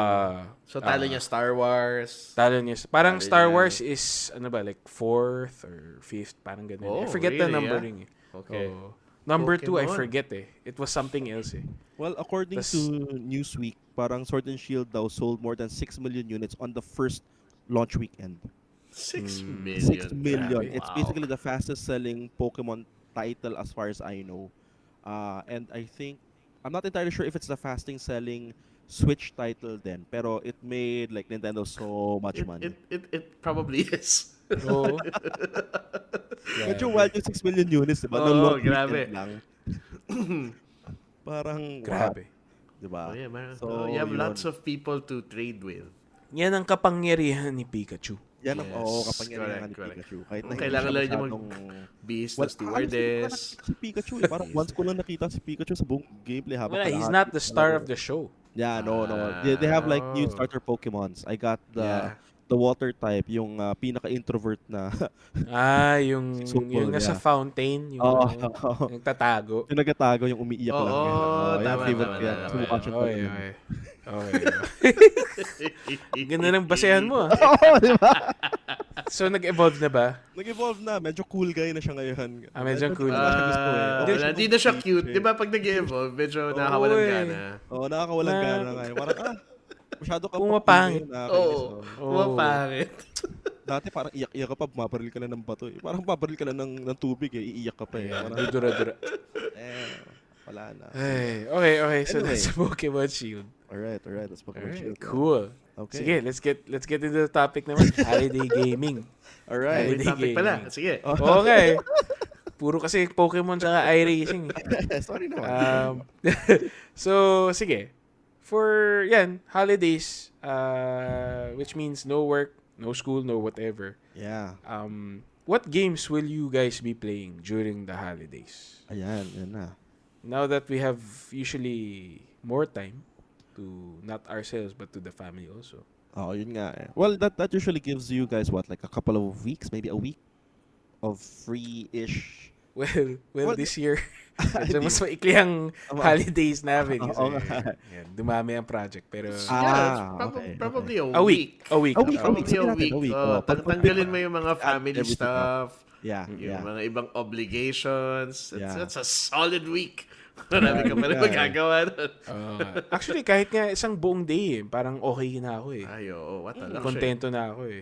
[SPEAKER 3] So, talo niya Star Wars.
[SPEAKER 1] Talo niya. Parang
[SPEAKER 3] Talo
[SPEAKER 1] Star
[SPEAKER 3] niya.
[SPEAKER 1] Wars is, ano ba, like 4th or 5th, parang ganun. I
[SPEAKER 3] Oh,
[SPEAKER 1] forget the
[SPEAKER 3] really,
[SPEAKER 1] numbering eh.
[SPEAKER 3] Okay.
[SPEAKER 1] Oh. Number 2, I
[SPEAKER 3] Pokemon.
[SPEAKER 1] forget eh. It was something else eh.
[SPEAKER 2] Well, according
[SPEAKER 1] Tas-
[SPEAKER 2] to Newsweek, parang Sword and Shield daw sold more than 6 million units on the first launch weekend.
[SPEAKER 3] 6 million.
[SPEAKER 2] 6 million.
[SPEAKER 1] Grabe.
[SPEAKER 2] It's
[SPEAKER 3] Wow.
[SPEAKER 2] basically the fastest selling Pokemon title as far as I know. And I think, I'm not entirely sure if it's the fastest selling Switch title then, pero it made like Nintendo so much money.
[SPEAKER 3] It probably is.
[SPEAKER 1] Oo.
[SPEAKER 2] Medyo wild yung 6 million units, diba?
[SPEAKER 3] Oo,
[SPEAKER 2] Nung launch
[SPEAKER 3] grabe.
[SPEAKER 2] weekend lang. Parang,
[SPEAKER 1] Grabe.
[SPEAKER 2] wow, diba?
[SPEAKER 3] Oh, yeah, man.
[SPEAKER 2] So,
[SPEAKER 3] You have
[SPEAKER 2] yun.
[SPEAKER 3] lots of people to trade with.
[SPEAKER 1] Yan ang kapangyarihan ni Pikachu.
[SPEAKER 2] Yan ang,
[SPEAKER 3] Yes,
[SPEAKER 2] kapangyarihan ni
[SPEAKER 3] correct.
[SPEAKER 2] Pikachu. Kahit na
[SPEAKER 3] Kailangan lang
[SPEAKER 2] hindi
[SPEAKER 3] niya
[SPEAKER 2] siya masyadong...
[SPEAKER 3] Beast
[SPEAKER 2] Well,
[SPEAKER 3] na stewardess.
[SPEAKER 2] Si Pikachu eh. Parang once ko lang nakita si Pikachu sa buong gameplay habang
[SPEAKER 1] Wala, he's
[SPEAKER 2] kalahati
[SPEAKER 1] not the star
[SPEAKER 2] talaga.
[SPEAKER 1] of the show.
[SPEAKER 2] Yeah, no. They have like new
[SPEAKER 1] Oh.
[SPEAKER 2] starter Pokemons. I got
[SPEAKER 3] Yeah.
[SPEAKER 2] the water type, yung pinaka-introvert na.
[SPEAKER 1] Yung
[SPEAKER 2] Supol,
[SPEAKER 1] nasa
[SPEAKER 2] yeah.
[SPEAKER 1] fountain, yung yung tatago.
[SPEAKER 2] Yung nagatago, yung umiiyak lang.
[SPEAKER 3] Oo,
[SPEAKER 2] yan,
[SPEAKER 3] tama,
[SPEAKER 2] favorite
[SPEAKER 3] tama,
[SPEAKER 2] ko yan.
[SPEAKER 3] tama,
[SPEAKER 2] Subukan siya
[SPEAKER 1] Okay,
[SPEAKER 2] talaga.
[SPEAKER 1] okay. Ganda ng basehan mo ah.
[SPEAKER 2] Oo, di ba?
[SPEAKER 1] So, nag-evolve na ba?
[SPEAKER 2] Nag-evolve na. Medyo cool guy na siya ngayon.
[SPEAKER 1] Medyo cool.
[SPEAKER 2] Hindi ko siya gusto eh. Okay siya
[SPEAKER 3] Hindi na siya
[SPEAKER 2] mag-teach
[SPEAKER 3] cute.
[SPEAKER 2] eh.
[SPEAKER 3] Di ba pag nag-evolve, medyo nakakawalang
[SPEAKER 1] eh.
[SPEAKER 3] gana.
[SPEAKER 2] Oo, nakakawalang
[SPEAKER 1] Na-
[SPEAKER 2] gana ngayon. Parang, masyado ka
[SPEAKER 1] Pumapangit.
[SPEAKER 3] Oo. Pumapangit.
[SPEAKER 2] Dati parang iyak-iyak ka pa, bumabaril ka na ng bato. Eh. Parang bumabaril ka na ng tubig eh, iiyak ka pa eh. Parang,
[SPEAKER 1] Dudura-dura.
[SPEAKER 2] wala na.
[SPEAKER 1] Ay, okay. So,
[SPEAKER 2] Anyway.
[SPEAKER 1] that's Pokemon Shield.
[SPEAKER 2] Alright. Let's Pokemon
[SPEAKER 1] Alright,
[SPEAKER 2] Shield.
[SPEAKER 1] cool.
[SPEAKER 2] Okay.
[SPEAKER 1] Sige, let's get into the topic naman. Holiday gaming.
[SPEAKER 2] Alright.
[SPEAKER 3] May topic pala. Sige.
[SPEAKER 1] Okay. Puro kasi Pokemon saka iRacing.
[SPEAKER 2] Sorry naman.
[SPEAKER 1] So, sige. For, holidays, which means no work, no school, no whatever.
[SPEAKER 2] Yeah.
[SPEAKER 1] What games will you guys be playing during the holidays?
[SPEAKER 2] Ayan, yan na.
[SPEAKER 1] Now that we have usually more time to not ourselves but to the family also.
[SPEAKER 2] Oh, yun nga eh. Well, that usually gives you guys what, like a couple of weeks, maybe a week of free-ish
[SPEAKER 1] Well,
[SPEAKER 2] Well,
[SPEAKER 1] this year, medyo
[SPEAKER 2] Hindi.
[SPEAKER 1] mas maikli ang holidays namin kasi
[SPEAKER 2] Oo nga.
[SPEAKER 1] yan, dumami ang project. Pero
[SPEAKER 3] Yeah, it's
[SPEAKER 2] Okay.
[SPEAKER 3] probably a
[SPEAKER 1] a week.
[SPEAKER 3] week.
[SPEAKER 1] A week.
[SPEAKER 2] A week, a week.
[SPEAKER 3] Probably
[SPEAKER 2] Sabihin
[SPEAKER 3] a
[SPEAKER 2] natin,
[SPEAKER 3] week.
[SPEAKER 2] a week.
[SPEAKER 3] Tanggalin
[SPEAKER 2] Pag-pick
[SPEAKER 3] mo yung mga
[SPEAKER 2] add
[SPEAKER 3] family
[SPEAKER 2] everything up.
[SPEAKER 3] stuff.
[SPEAKER 2] Yeah,
[SPEAKER 3] Yung
[SPEAKER 2] yeah.
[SPEAKER 3] mga ibang obligations.
[SPEAKER 2] Yeah.
[SPEAKER 3] It's a solid week. Marami ka pa rin magagawa nun.
[SPEAKER 1] Actually, kahit nga isang buong day, parang okay na ako eh.
[SPEAKER 3] Ay, oo. What a luxury.
[SPEAKER 1] Kontento na ako eh.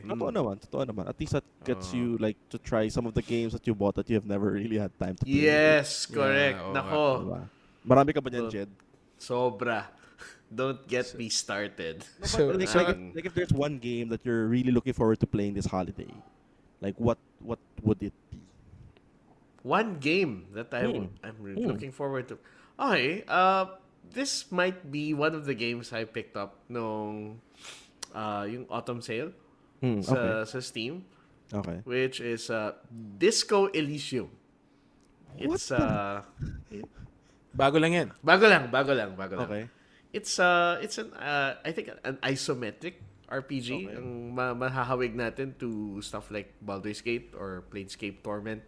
[SPEAKER 2] Totoo naman. At least that gets you like to try some of the games that you bought that you have never really had time to play.
[SPEAKER 3] Yes, correct.
[SPEAKER 1] Yeah, oo
[SPEAKER 3] Nako.
[SPEAKER 2] Diba? Marami ka ba niyan, Jed?
[SPEAKER 3] Sobra. Don't get me started.
[SPEAKER 1] So,
[SPEAKER 2] Like if there's one game that you're really looking forward to playing this holiday, like what would it be?
[SPEAKER 3] One game that I'm really looking forward to. Okay, this might be one of the games I picked up nung yung autumn sale sa Steam,
[SPEAKER 2] Okay.
[SPEAKER 3] which is Disco Elysium. It's
[SPEAKER 1] bago lang yan.
[SPEAKER 3] bago lang.
[SPEAKER 2] Okay.
[SPEAKER 3] It's an I think an isometric RPG.
[SPEAKER 2] Okay.
[SPEAKER 3] Ang mahahawig natin to stuff like Baldur's Gate or Planescape Torment.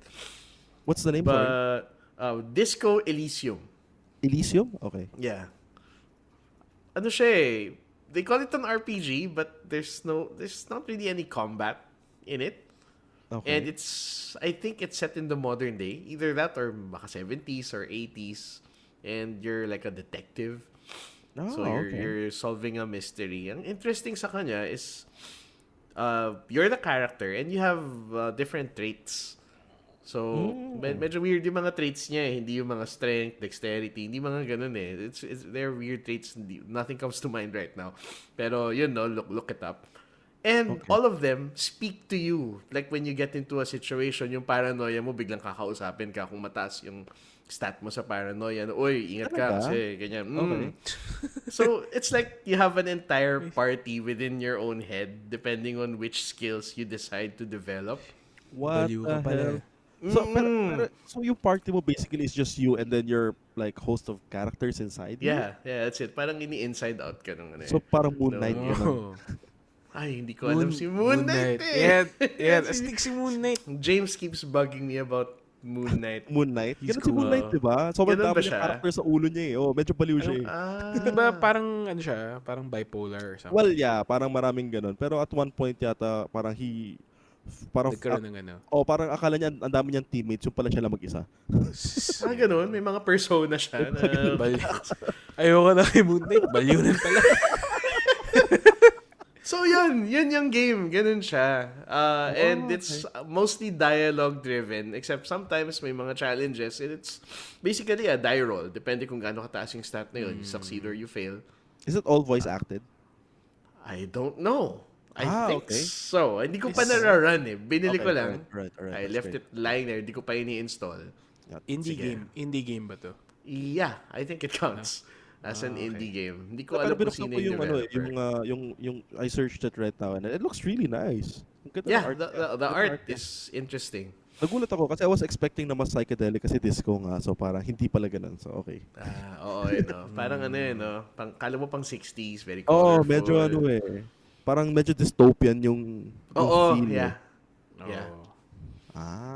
[SPEAKER 2] What's the name? Sorry.
[SPEAKER 3] But Disco Elysium.
[SPEAKER 2] Elysium? Okay.
[SPEAKER 3] Yeah. Ano siya eh, they call it an RPG but there's not really any combat in it.
[SPEAKER 2] Okay.
[SPEAKER 3] And I think it's set in the modern day. Either that or baka 70s or 80s. And you're like a detective. So you're solving a mystery. Ang interesting sa kanya is you're the character and you have different traits. So, medyo weird yung mga traits niya eh. Hindi yung mga strength, dexterity, hindi mga ganun eh. They're weird traits. Nothing comes to mind right now. Pero, look it up. And all of them speak to you. Like when you get into a situation, yung paranoia mo, biglang kakausapin ka kung mataas yung stat mo sa paranoia. Uy, ingat ka kasi ganyan.
[SPEAKER 2] Okay.
[SPEAKER 3] So, it's like you have an entire party within your own head depending on which skills you decide to develop.
[SPEAKER 2] What
[SPEAKER 1] Baliw
[SPEAKER 2] the
[SPEAKER 1] ka pala.
[SPEAKER 2] hell? So, so yung party mo basically is just you and then your like host of characters inside you?
[SPEAKER 3] Yeah, that's it. Parang ini-inside out ka nung ano eh.
[SPEAKER 2] So parang Moon Knight yun.
[SPEAKER 1] Oh.
[SPEAKER 3] Ay, hindi ko alam si Moon Knight eh.
[SPEAKER 1] Yeah, astig si Moon Knight.
[SPEAKER 3] James keeps bugging me about Moon Knight.
[SPEAKER 2] Moon Knight?
[SPEAKER 1] He's
[SPEAKER 2] Ganun si
[SPEAKER 1] cool.
[SPEAKER 2] Moon Knight, diba? Sobrang
[SPEAKER 3] Ganun ba
[SPEAKER 2] dami ng
[SPEAKER 3] siya?
[SPEAKER 2] character sa ulo niya eh. Oh, medyo baliw siya eh.
[SPEAKER 1] Di ba parang ano siya, parang bipolar or something?
[SPEAKER 2] Well, yeah, parang maraming ganun. Pero at one point yata, parang
[SPEAKER 1] Nagkaroon ng ano.
[SPEAKER 2] parang akala niya ang dami niyang teammates, yung pala siya lang mag-isa.
[SPEAKER 3] Ganun. May mga persona siya na...
[SPEAKER 1] Ayoko na kay Moon Knight. Balyunan pala.
[SPEAKER 3] So, yun yung game. Ganun siya. And it's mostly dialogue-driven, except sometimes may mga challenges. And it's basically a die roll. Depende kung gaano kataas yung stat na yun. You succeed or you fail.
[SPEAKER 2] Is it all voice acted?
[SPEAKER 3] I don't know. I think
[SPEAKER 2] okay.
[SPEAKER 3] so. Hindi ko pa nararun eh. Binili ko lang.
[SPEAKER 2] Right.
[SPEAKER 3] I left it lying there. Hindi ko pa ini-install.
[SPEAKER 1] Indie game ba to?
[SPEAKER 3] Yeah, I think it counts as an indie game. Hindi ko
[SPEAKER 2] Pero
[SPEAKER 3] alam kung
[SPEAKER 2] binuksan
[SPEAKER 3] sino
[SPEAKER 2] ko
[SPEAKER 3] yung
[SPEAKER 2] yung
[SPEAKER 3] developer.
[SPEAKER 2] yung I searched it right now and it looks really nice. Ang ganda ng
[SPEAKER 3] Yeah,
[SPEAKER 2] art.
[SPEAKER 3] the art is interesting.
[SPEAKER 2] Nagulat ako kasi I was expecting na mas psychedelic kasi disco nga. So parang hindi pala ganun. So okay.
[SPEAKER 3] Oo, Parang ano yun, no? Kala mo pang 60s, very
[SPEAKER 2] Oh,
[SPEAKER 3] colorful.
[SPEAKER 2] medyo ano eh. Parang medyo dystopian yung feel.
[SPEAKER 3] Yeah.
[SPEAKER 1] Oh.
[SPEAKER 3] Yeah.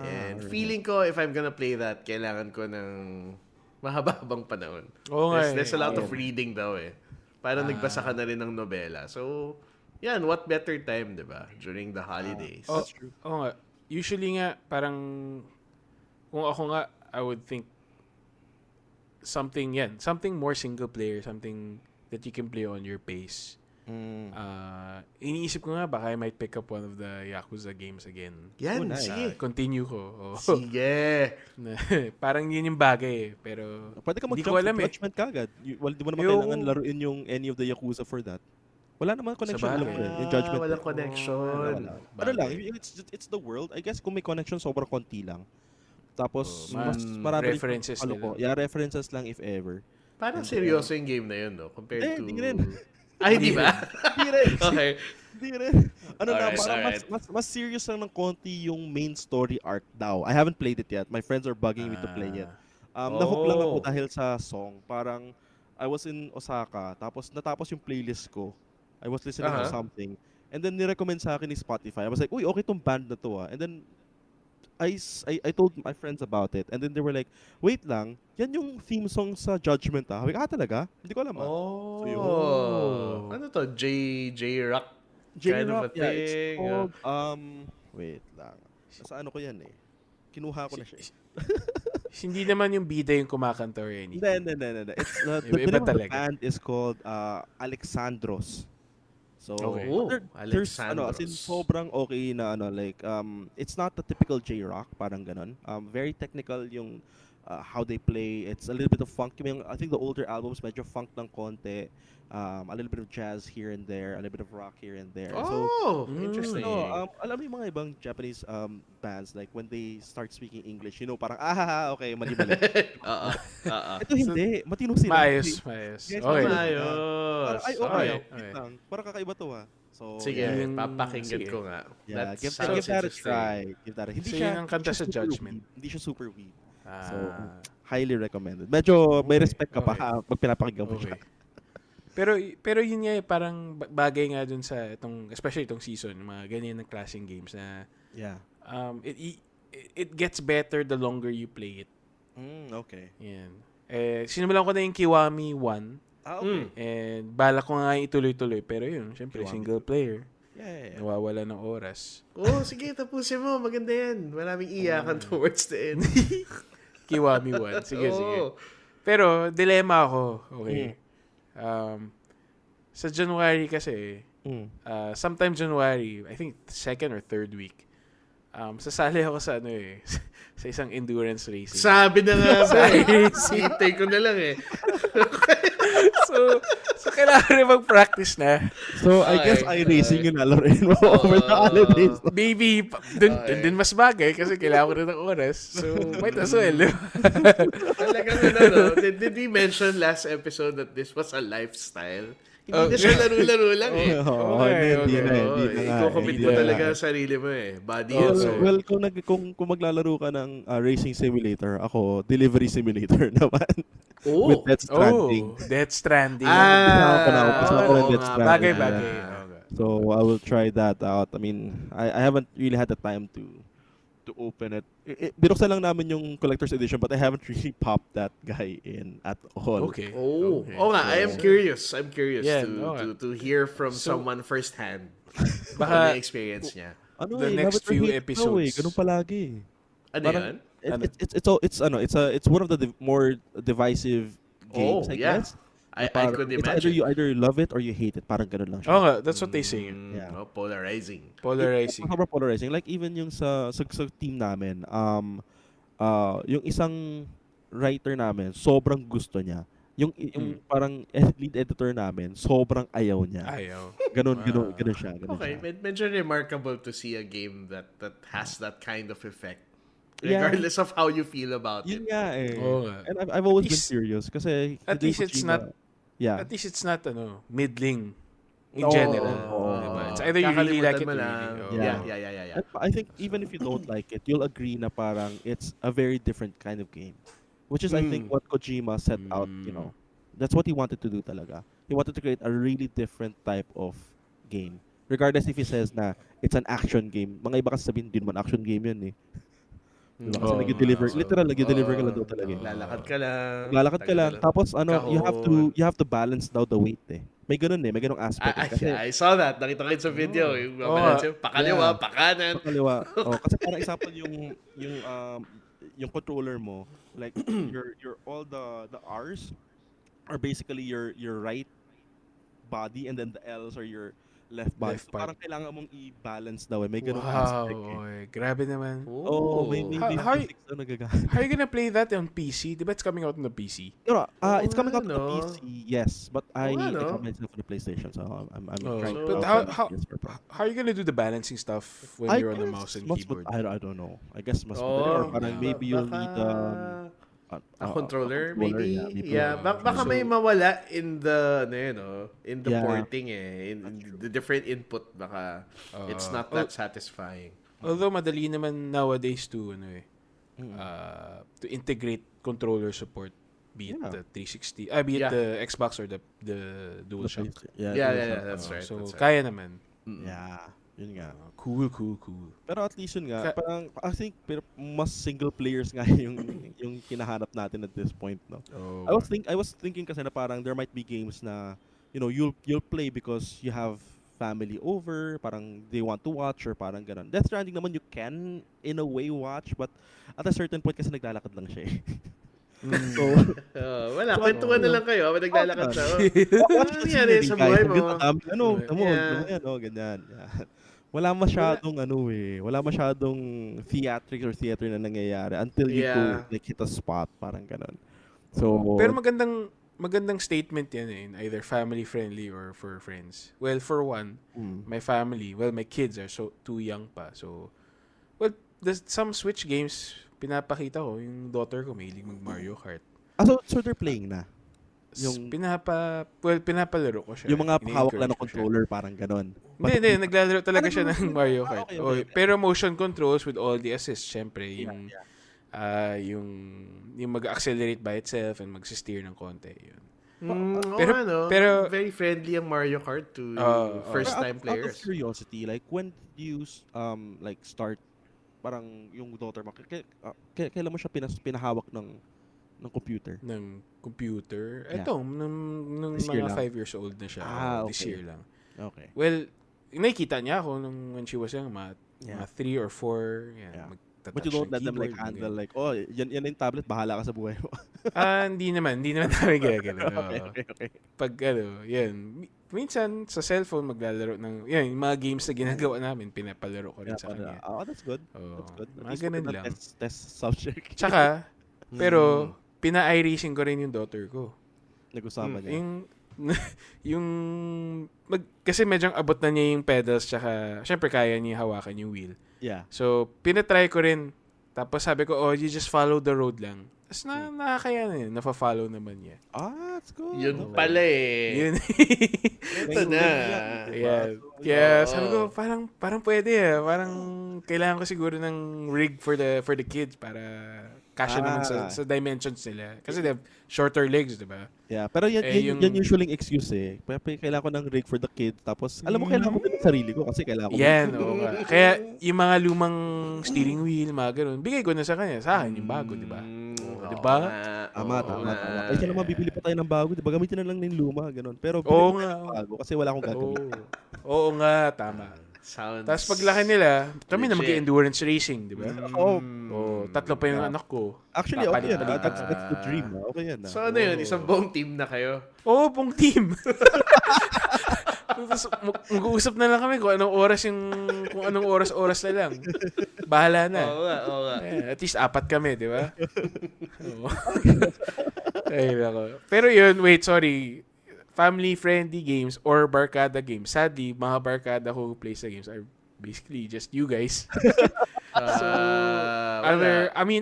[SPEAKER 3] And
[SPEAKER 2] Alright.
[SPEAKER 3] feeling ko, if I'm gonna play that, kailangan ko ng mahaba-habang panahon.
[SPEAKER 1] Oo nga
[SPEAKER 3] There's a lot of
[SPEAKER 2] Yeah.
[SPEAKER 3] reading daw eh. Parang nagbasa ka na rin ng nobela. So, yan, what better time, di ba? During the holidays.
[SPEAKER 1] That's true. Oo nga. Usually nga, parang, kung ako nga, I would think, something more single player, something that you can play on your pace. Iniisip ko nga, baka I might pick up one of the Yakuza games again.
[SPEAKER 3] Yan,
[SPEAKER 2] nice.
[SPEAKER 3] sige.
[SPEAKER 1] Continue ko. Oh.
[SPEAKER 3] Sige.
[SPEAKER 1] Parang yun yung bagay eh. Pero,
[SPEAKER 2] Pwede ka
[SPEAKER 1] Hindi ko
[SPEAKER 2] mag-jump
[SPEAKER 1] alam
[SPEAKER 2] to
[SPEAKER 1] eh.
[SPEAKER 2] Judgment kagad. Di mo naman
[SPEAKER 1] Yung-
[SPEAKER 2] kailangan laruin yung any of the Yakuza for that. Wala naman connection.
[SPEAKER 1] bagay.
[SPEAKER 2] Alam mo yun, yung Judgment.
[SPEAKER 3] Walang connection.
[SPEAKER 2] Ano lang, it's the world. I guess kung may connection, sobrang konti lang. Tapos, mas marami
[SPEAKER 1] references nila.
[SPEAKER 2] Yeah, references lang if ever.
[SPEAKER 3] Parang seryoso yung game na yun, no? Compared to...
[SPEAKER 2] Hindi rin.
[SPEAKER 3] Ay, di ba?
[SPEAKER 2] Hindi rin.
[SPEAKER 3] Okay.
[SPEAKER 2] Hindi rin.
[SPEAKER 3] Alright,
[SPEAKER 2] Parang
[SPEAKER 3] alright.
[SPEAKER 2] mas serious lang ng konti yung main story arc daw. I haven't played it yet. My friends are bugging me to play it. Nahook lang ako dahil sa song. Parang, I was in Osaka, tapos natapos yung playlist ko. I was listening to something. And then, nirecommend sa akin ni Spotify. I was like, uy, okay tong band na to ah. And then, I told my friends about it, and then they were like, wait lang, yan yung theme song sa Judgment ah. Sabi ko, talaga? Hindi ko alam ah. So yun.
[SPEAKER 3] Oh. Ano to? J-Rock kind of a
[SPEAKER 2] J-Rock, yeah, it's
[SPEAKER 3] thing?
[SPEAKER 2] called, wait lang. Sa ano ko yan eh. Kinuha ko na siya.
[SPEAKER 1] Hindi naman yung bida yung kumakanta or anything.
[SPEAKER 2] Hindi. It's the
[SPEAKER 1] Iba
[SPEAKER 2] name of the
[SPEAKER 1] talaga.
[SPEAKER 2] band is called Alexandros. So
[SPEAKER 1] Okay.
[SPEAKER 2] there's as in
[SPEAKER 3] Alexandros.
[SPEAKER 2] sobrang okay na like it's not the typical J-rock, parang ganon. Very technical yung how they play. It's a little bit of funk. I think the older albums medyo funk ng konti. A little bit of jazz here and there, a little bit of rock here and there. So
[SPEAKER 3] Interesting.
[SPEAKER 2] alam mo yung mga ibang Japanese bands, like when they start speaking English, parang okay, mali. Ito hindi, matino sila.
[SPEAKER 1] Maayos.
[SPEAKER 2] Yes,
[SPEAKER 1] Okay.
[SPEAKER 3] Ayos.
[SPEAKER 2] Ay,
[SPEAKER 1] Okay.
[SPEAKER 2] wait lang. Parang kakaiba to So,
[SPEAKER 3] Sige,
[SPEAKER 1] Yung-
[SPEAKER 3] papakinggan
[SPEAKER 1] sige.
[SPEAKER 3] ko nga.
[SPEAKER 2] yeah,
[SPEAKER 3] That
[SPEAKER 2] give
[SPEAKER 3] sounds
[SPEAKER 2] that a
[SPEAKER 3] interesting.
[SPEAKER 2] try. Give that a
[SPEAKER 1] So, yun ang kanta sa
[SPEAKER 2] super
[SPEAKER 1] Judgment.
[SPEAKER 2] weeb. Hindi siya super weeb. So,
[SPEAKER 1] Ah,
[SPEAKER 2] highly recommended. Medyo may
[SPEAKER 1] Okay,
[SPEAKER 2] respect ka pa
[SPEAKER 1] okay.
[SPEAKER 2] pag pinapakinggan mo siya.
[SPEAKER 1] okay. Pero yun nga parang bagay nga dun sa especially itong season, mga ganyan ng klaseng games na
[SPEAKER 2] Yeah.
[SPEAKER 1] it gets better the longer you play it.
[SPEAKER 2] Okay.
[SPEAKER 1] Yan. Sinimulan ko na yung Kiwami 1
[SPEAKER 2] Okay.
[SPEAKER 1] and balak ko nga ituloy-tuloy pero yun, syempre
[SPEAKER 2] Kiwami.
[SPEAKER 1] single player.
[SPEAKER 2] Yeah.
[SPEAKER 1] Nawawala ng oras.
[SPEAKER 3] Sige, tapusin mo. Maganda yan. Maraming iyakan towards the end.
[SPEAKER 1] Kiwami 1. Sige.
[SPEAKER 3] Oo.
[SPEAKER 1] Pero dilemma ako. Okay. Sa January kasi, sometime January, I think second or third week, sasali ako sa sa isang endurance racing.
[SPEAKER 3] Sabi na nga ba Hintay ko na lang eh.
[SPEAKER 1] so kailangan rin mag-practice na.
[SPEAKER 2] So, I guess iRacing yung nalaroin mo over the holidays.
[SPEAKER 1] Baby, dun din mas bagay kasi kailangan ko rin ng oras. So, might as well.
[SPEAKER 3] Talagang did we mention last episode that this was a lifestyle? Hindi na siya laro-laro lang eh.
[SPEAKER 2] Hindi na.
[SPEAKER 3] Iko-commit mo
[SPEAKER 1] Hindi na.
[SPEAKER 3] talaga ang sarili mo eh. Body and soul.
[SPEAKER 2] Well, kung maglalaro ka ng racing simulator, ako, delivery simulator naman. With Death Stranding.
[SPEAKER 1] Death Stranding.
[SPEAKER 2] Umpisa ko ng Death Stranding.
[SPEAKER 1] Bagay.
[SPEAKER 2] Yeah. So, I will try that out. I mean, I haven't really had the time to open it. Binuksan lang namin yung collector's edition, but I haven't really popped that guy in at all.
[SPEAKER 1] Okay.
[SPEAKER 3] Nga, I am curious. I'm curious
[SPEAKER 1] Yeah,
[SPEAKER 3] to hear from someone firsthand.
[SPEAKER 1] Baka
[SPEAKER 3] Ano yung experience niya.
[SPEAKER 1] The next few episodes.
[SPEAKER 2] Ganun palagi.
[SPEAKER 3] Ano
[SPEAKER 2] Parang,
[SPEAKER 3] yan?
[SPEAKER 2] It's one of the more divisive games, I guess.
[SPEAKER 3] I could
[SPEAKER 2] It's
[SPEAKER 3] imagine.
[SPEAKER 2] you either love it or you hate it. Parang ganun lang siya.
[SPEAKER 1] Oo nga, that's what they say.
[SPEAKER 2] Yeah.
[SPEAKER 3] Polarizing.
[SPEAKER 1] Polarizing.
[SPEAKER 2] Sobrang polarizing. Like even yung sa team namin, yung isang writer namin, sobrang gusto niya. Yung parang lead editor namin, sobrang ayaw niya.
[SPEAKER 1] Ayaw.
[SPEAKER 2] Ganun siya.
[SPEAKER 3] Okay, medyo remarkable to see a game that has that kind of effect.
[SPEAKER 2] Yeah.
[SPEAKER 3] Regardless of how you feel about
[SPEAKER 2] Yun
[SPEAKER 3] it.
[SPEAKER 2] nga eh.
[SPEAKER 1] Oo nga.
[SPEAKER 2] And I've always been
[SPEAKER 1] At least-
[SPEAKER 2] curious kasi
[SPEAKER 1] at
[SPEAKER 2] Hideo
[SPEAKER 1] least it's
[SPEAKER 2] Kojima-
[SPEAKER 1] not-
[SPEAKER 2] Yeah.
[SPEAKER 1] At least it's not in
[SPEAKER 2] Oo.
[SPEAKER 1] general.
[SPEAKER 2] Oo.
[SPEAKER 1] Diba? It's either you really like it or
[SPEAKER 3] Kakalimutan mo
[SPEAKER 1] really.
[SPEAKER 3] lang.
[SPEAKER 1] Oo.
[SPEAKER 3] Yeah.
[SPEAKER 2] And I think even if you don't like it, you'll agree na parang it's a very different kind of game. Which is I think what Kojima set out, that's what he wanted to do talaga. He wanted to create a really different type of game. Regardless if he says na it's an action game. Mga iba kasi sabihin, din man action game yun eh. Diba? Kasi nag-deliver, literal, nag-deliver ka lang doon talaga eh.
[SPEAKER 3] Lalakad ka lang.
[SPEAKER 2] Lalakad ka lang. Tapos
[SPEAKER 3] Kahon.
[SPEAKER 2] you have to balance daw the weight eh. May ganun aspect eh. Kasi
[SPEAKER 3] I saw that. Nakita ko yun sa video. Yung pakaliwa, pakanan.
[SPEAKER 2] kaliwa. Kasi parang example yung controller mo, like your all the R's are basically your right body and then the L's are your left body.
[SPEAKER 1] Left
[SPEAKER 2] So
[SPEAKER 1] part.
[SPEAKER 2] parang kailangan mong i-balance daw eh. May ganung
[SPEAKER 1] Wow.
[SPEAKER 2] aspect eh.
[SPEAKER 1] Oy, grabe naman.
[SPEAKER 2] May
[SPEAKER 1] How-
[SPEAKER 2] physics na nagagamit.
[SPEAKER 1] How are you gonna play that on PC? Diba it's coming out on the PC?
[SPEAKER 2] It's coming out on the
[SPEAKER 3] no?
[SPEAKER 2] PC, yes, but I
[SPEAKER 3] no?
[SPEAKER 2] got myself on the PlayStation, so I'm
[SPEAKER 1] Oh,
[SPEAKER 2] trying
[SPEAKER 1] but
[SPEAKER 2] to
[SPEAKER 1] how are you gonna do the balancing stuff when you're on the mouse and keyboard?
[SPEAKER 2] I don't know. I guess mas madali or parang maybe you'll need
[SPEAKER 3] a controller, maybe.
[SPEAKER 2] yeah, maybe
[SPEAKER 3] Yeah, baka may mawala in the in the
[SPEAKER 2] Yeah.
[SPEAKER 3] porting eh, in the different input baka it's not that satisfying.
[SPEAKER 1] Although madali naman nowadays to to integrate controller support, be it
[SPEAKER 2] Yeah.
[SPEAKER 1] the 360, be it
[SPEAKER 3] Yeah.
[SPEAKER 1] the Xbox or the DualShock.
[SPEAKER 3] Yeah, that's right.
[SPEAKER 1] So
[SPEAKER 3] that's right.
[SPEAKER 1] kaya naman.
[SPEAKER 2] Yeah. Yun nga.
[SPEAKER 1] Cool.
[SPEAKER 2] Pero at least yun nga,
[SPEAKER 1] Ka-
[SPEAKER 2] parang I think mas single players nga yung kinahanap natin at this point, no.
[SPEAKER 1] Oh.
[SPEAKER 2] I was thinking kasi na parang there might be games na you'll play because you have family over, parang they want to watch or parang ganun. Death Stranding naman you can in a way watch, but at a certain point kasi naglalakad lang siya eh. So,
[SPEAKER 3] Wala,
[SPEAKER 2] So,
[SPEAKER 3] kwentuhan na lang kayo habang naglalakad siya.
[SPEAKER 2] watch
[SPEAKER 3] Ano
[SPEAKER 2] the
[SPEAKER 3] nangyari
[SPEAKER 2] scenery,
[SPEAKER 3] sa
[SPEAKER 2] guys.
[SPEAKER 3] buhay
[SPEAKER 2] Ang
[SPEAKER 3] mo?
[SPEAKER 2] ganda, dami,
[SPEAKER 3] Yeah.
[SPEAKER 2] ganyan. Yeah. Wala masyadong wala masyadong theatrics or theater na nangyayari until you go
[SPEAKER 3] Yeah.
[SPEAKER 2] like hit a spot, parang ganun. So,
[SPEAKER 1] Pero magandang statement yan eh, in either family friendly or for friends. Well, for one, my family, my kids are so too young pa. So, there's some Switch games pinapakita ko, yung daughter ko mahilig mag Mario Kart.
[SPEAKER 2] so they're playing na. Yung
[SPEAKER 1] Pinapalaro ko siya.
[SPEAKER 2] yung mga hawak lang
[SPEAKER 1] Ini-encourage
[SPEAKER 2] ng
[SPEAKER 1] ko siya.
[SPEAKER 2] controller, parang ganun.
[SPEAKER 1] Hindi, naglalaro talaga siya ng Mario Kart.
[SPEAKER 2] Okay.
[SPEAKER 1] Pero motion controls with all the assists, syempre, yung yung mag-accelerate by itself and mag-steer ng konti, yun. Pero
[SPEAKER 3] very friendly ang Mario Kart to first-time
[SPEAKER 2] Out of
[SPEAKER 3] players.
[SPEAKER 2] curiosity, like when did you like start parang yung daughter mo, kailan mo siya pinahawak ng computer?
[SPEAKER 1] Ng computer.
[SPEAKER 2] Yeah.
[SPEAKER 1] Ito, nung
[SPEAKER 2] This year
[SPEAKER 1] mga
[SPEAKER 2] lang?
[SPEAKER 1] 5 years old na siya. This
[SPEAKER 2] Okay.
[SPEAKER 1] year lang.
[SPEAKER 2] Okay.
[SPEAKER 1] Well, nakikita niya ako when she was young, mga
[SPEAKER 2] Yeah.
[SPEAKER 1] 3 or 4. Yan,
[SPEAKER 2] Yeah.
[SPEAKER 1] magtatouch
[SPEAKER 2] But you don't
[SPEAKER 1] ng
[SPEAKER 2] let them like
[SPEAKER 1] keyboard,
[SPEAKER 2] handle
[SPEAKER 1] ganyan.
[SPEAKER 2] like, oh, yan yung tablet, bahala ka sa buhay mo.
[SPEAKER 1] Hindi naman namin ginagano.
[SPEAKER 2] Okay.
[SPEAKER 1] Pag yan. Minsan sa cellphone maglalaro ng yung mga games na ginagawa namin, pinapalaro ko rin sa kanya.
[SPEAKER 2] Oh, that's good.
[SPEAKER 1] Oo.
[SPEAKER 2] That's good. At
[SPEAKER 1] Mga
[SPEAKER 2] least
[SPEAKER 1] ganun
[SPEAKER 2] we're not
[SPEAKER 1] lang.
[SPEAKER 2] Test subject.
[SPEAKER 1] Tsaka, pero pina-iRacing ko rin yung daughter ko.
[SPEAKER 2] Nag-usama niya.
[SPEAKER 1] Yung kasi medyo abot na niya yung pedals, tsaka syempre kaya niya hawakan yung wheel.
[SPEAKER 2] Yeah.
[SPEAKER 1] So, pinatry ko rin. Tapos sabi ko, you just follow the road lang. Tapos nakakaya na yun. Nafa-follow naman niya.
[SPEAKER 2] That's good.
[SPEAKER 3] Yun pala eh.
[SPEAKER 1] Yun.
[SPEAKER 3] Ito na.
[SPEAKER 1] Yeah, sabi ko, parang pwede Parang kailangan ko siguro ng rig for the kids para kasya naman sa dimensions nila. Kasi they have shorter legs, di ba?
[SPEAKER 2] Yeah, pero yan usually excuse eh. Kailangan ko ng rig for the kids. Tapos, alam mo, kailangan ko din ng sarili ko kasi kailangan ko.
[SPEAKER 1] Yan, oo nga. Kaya yung mga lumang steering wheel, mga ganun, bigay ko na sa kanya. Sa akin, yung bago, di ba? Di ba?
[SPEAKER 2] Tama. Kaysa naman bibili pa tayo ng bago, di ba? Gamitin na lang ng luma, ganun. Pero
[SPEAKER 1] Oo
[SPEAKER 2] bibili
[SPEAKER 1] nga.
[SPEAKER 2] ng bago kasi wala akong gagawin.
[SPEAKER 1] Oo nga, tama.
[SPEAKER 3] Sounds
[SPEAKER 1] Tapos paglaki nila, kami na
[SPEAKER 3] legit.
[SPEAKER 1] mag-endurance racing, di ba?
[SPEAKER 2] Oo.
[SPEAKER 1] Tatlo pa yung anak ko.
[SPEAKER 2] Actually, okay yan.
[SPEAKER 1] Papalit-palit.
[SPEAKER 2] That's the dream. Okay yan.
[SPEAKER 3] So ano yun? Isang buong team na kayo?
[SPEAKER 1] Oo, pong team. Tapos mag-uusap na lang kami kung anong oras na lang. Bahala na.
[SPEAKER 3] Oo nga.
[SPEAKER 1] At least 4 kami, di ba? Oo. Ay, nako. Pero yun, wait, sorry. Family-friendly games or barkada games. Sadly, mga barkada who plays the games are basically just you guys. So,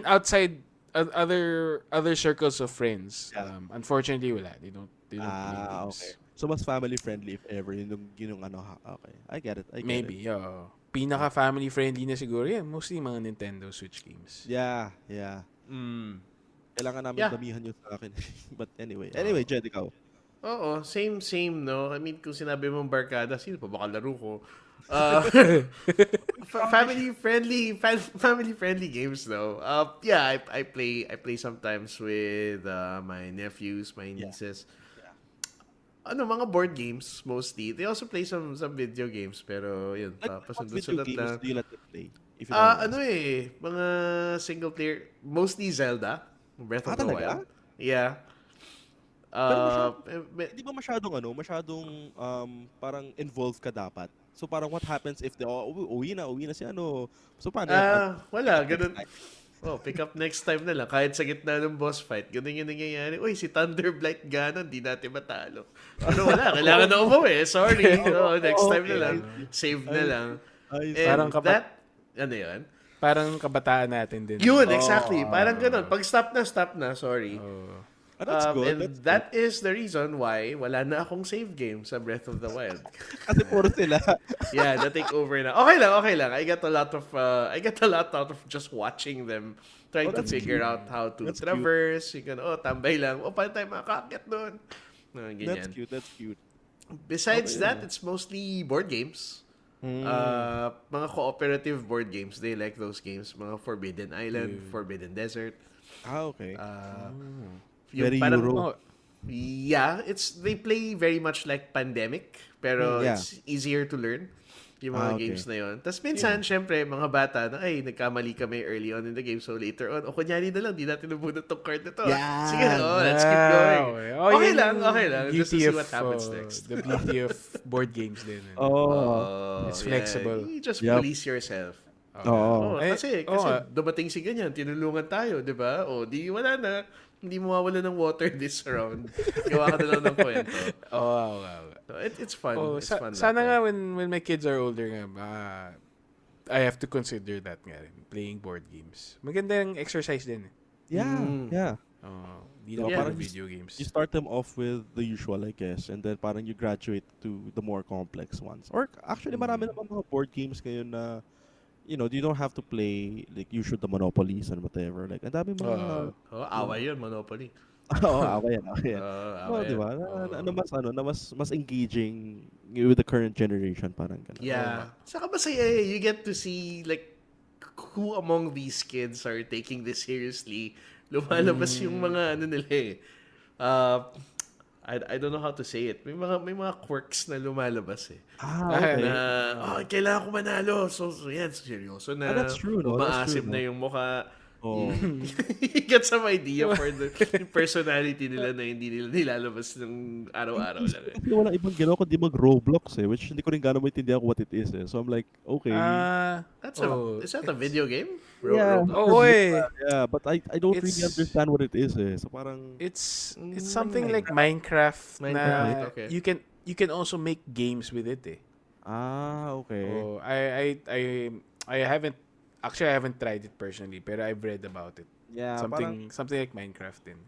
[SPEAKER 1] outside other circles of friends, unfortunately, wala. They don't play games.
[SPEAKER 2] Okay. So, mas family-friendly if ever. Yung ano, okay. I get it.
[SPEAKER 1] Maybe, pinaka family-friendly na siguro yan. Mostly mga Nintendo Switch games.
[SPEAKER 2] Yeah. Kailangan namin damihan yun sa akin. But anyway, Jed, ikaw.
[SPEAKER 3] Oo, same, no? I mean, kung sinabi mong barkada, sino pa baka laro ko? Family-friendly games, though. I play sometimes with my nephews, my nieces. Mga board games, mostly. They also play some video games, pero yun, pasundot-sunod lang.
[SPEAKER 2] Do you let them play? If you don't
[SPEAKER 3] mga single player, mostly Zelda, Breath of the
[SPEAKER 2] talaga?
[SPEAKER 3] Wild. Yeah.
[SPEAKER 2] Di ba masyadong parang involved ka dapat? So parang what happens if uwi na si ano? So paano?
[SPEAKER 3] Wala, ganun. Pick up next time na lang. Kahit sa gitna ng boss fight, ganun yung nangyayari. Uy, si Tander Blight ganon, di natin matalo. Wala, kailangan na umuwi. Sorry. Next time na lang. Save na lang.
[SPEAKER 1] Parang
[SPEAKER 3] ano yun?
[SPEAKER 1] Parang kabataan natin din.
[SPEAKER 3] Yun, exactly. Parang ganun. Pag stop na. Sorry.
[SPEAKER 2] That's good.
[SPEAKER 3] And that is the reason why wala na akong save game sa Breath of the Wild.
[SPEAKER 2] Kasi puro sila.
[SPEAKER 3] Yeah, na-take over na. Okay lang. I get a lot out of just watching them trying to figure out how to traverse. You can, tambay lang. Paano tayo makakakit doon? Ganyan.
[SPEAKER 2] That's cute.
[SPEAKER 3] Besides that, it's mostly board games. Mga cooperative board games, they like those games. Mga Forbidden Island, Forbidden Desert.
[SPEAKER 2] Okay.
[SPEAKER 3] Yung
[SPEAKER 2] Very
[SPEAKER 3] parang,
[SPEAKER 2] Euro.
[SPEAKER 3] yeah, they play very much like Pandemic, pero
[SPEAKER 2] Yeah.
[SPEAKER 3] it's easier to learn yung mga
[SPEAKER 2] Okay.
[SPEAKER 3] games na yon. Tapos minsan, syempre, mga bata na, ay, nagkamali kami early on in the game, so later on, o kunyari na lang, di natin nabunod tong card na to.
[SPEAKER 2] Yeah.
[SPEAKER 3] Sige, let's keep going. Okay lang. Just to see what happens next.
[SPEAKER 1] The beauty of board games din. It's
[SPEAKER 3] Yeah,
[SPEAKER 1] flexible.
[SPEAKER 3] you just
[SPEAKER 2] Yep.
[SPEAKER 3] police yourself.
[SPEAKER 2] Oo.
[SPEAKER 3] Kasi dumating si ganyan, tinulungan tayo, di ba? O, di wala na. Hindi mo mawala ng water this round. Gawa ka na lang ng kwento. So, it's fun. It's fun.
[SPEAKER 1] Sana nga when my kids are older nga, I have to consider that nga rin, playing board games. Maganda yung exercise din.
[SPEAKER 2] Yeah.
[SPEAKER 1] Di lang
[SPEAKER 2] parang
[SPEAKER 1] parang video games.
[SPEAKER 2] You start them off with the usual, I guess, and then parang you graduate to the more complex ones. Or actually, marami naman mga board games ngayon na you don't have to play like you should the Monopolies and whatever. Like, ang dami mga
[SPEAKER 3] away yun, Monopoly.
[SPEAKER 2] okay yan.
[SPEAKER 3] Away
[SPEAKER 2] Di ba? Mas engaging with the current generation, parang ganun.
[SPEAKER 3] Yeah. Saka masaya you get to see like who among these kids are taking this seriously. Lumalabas yung mga nila eh. I don't know how to say it. May mga quirks na lumalabas eh.
[SPEAKER 2] Okay.
[SPEAKER 3] Na, kailangan ko manalo. So yan, seryoso na.
[SPEAKER 2] That's true, no?
[SPEAKER 3] Umaasim na yung mukha. You get some idea for the personality nila na hindi nila nilalabas ng araw-araw lang.
[SPEAKER 2] Kasi walang ibang ginawa kundi mag-Roblox which hindi ko rin gano'n maintindihan what it is. So I'm like, okay.
[SPEAKER 3] Is that a video game?
[SPEAKER 2] Yeah.
[SPEAKER 1] Yeah,
[SPEAKER 2] but I don't really understand what it is. So parang
[SPEAKER 1] it's something like Minecraft na
[SPEAKER 3] okay.
[SPEAKER 1] you can also make games with it eh.
[SPEAKER 2] Okay.
[SPEAKER 1] I haven't tried it personally, pero I've read about it.
[SPEAKER 2] Yeah,
[SPEAKER 1] something like Minecraft din.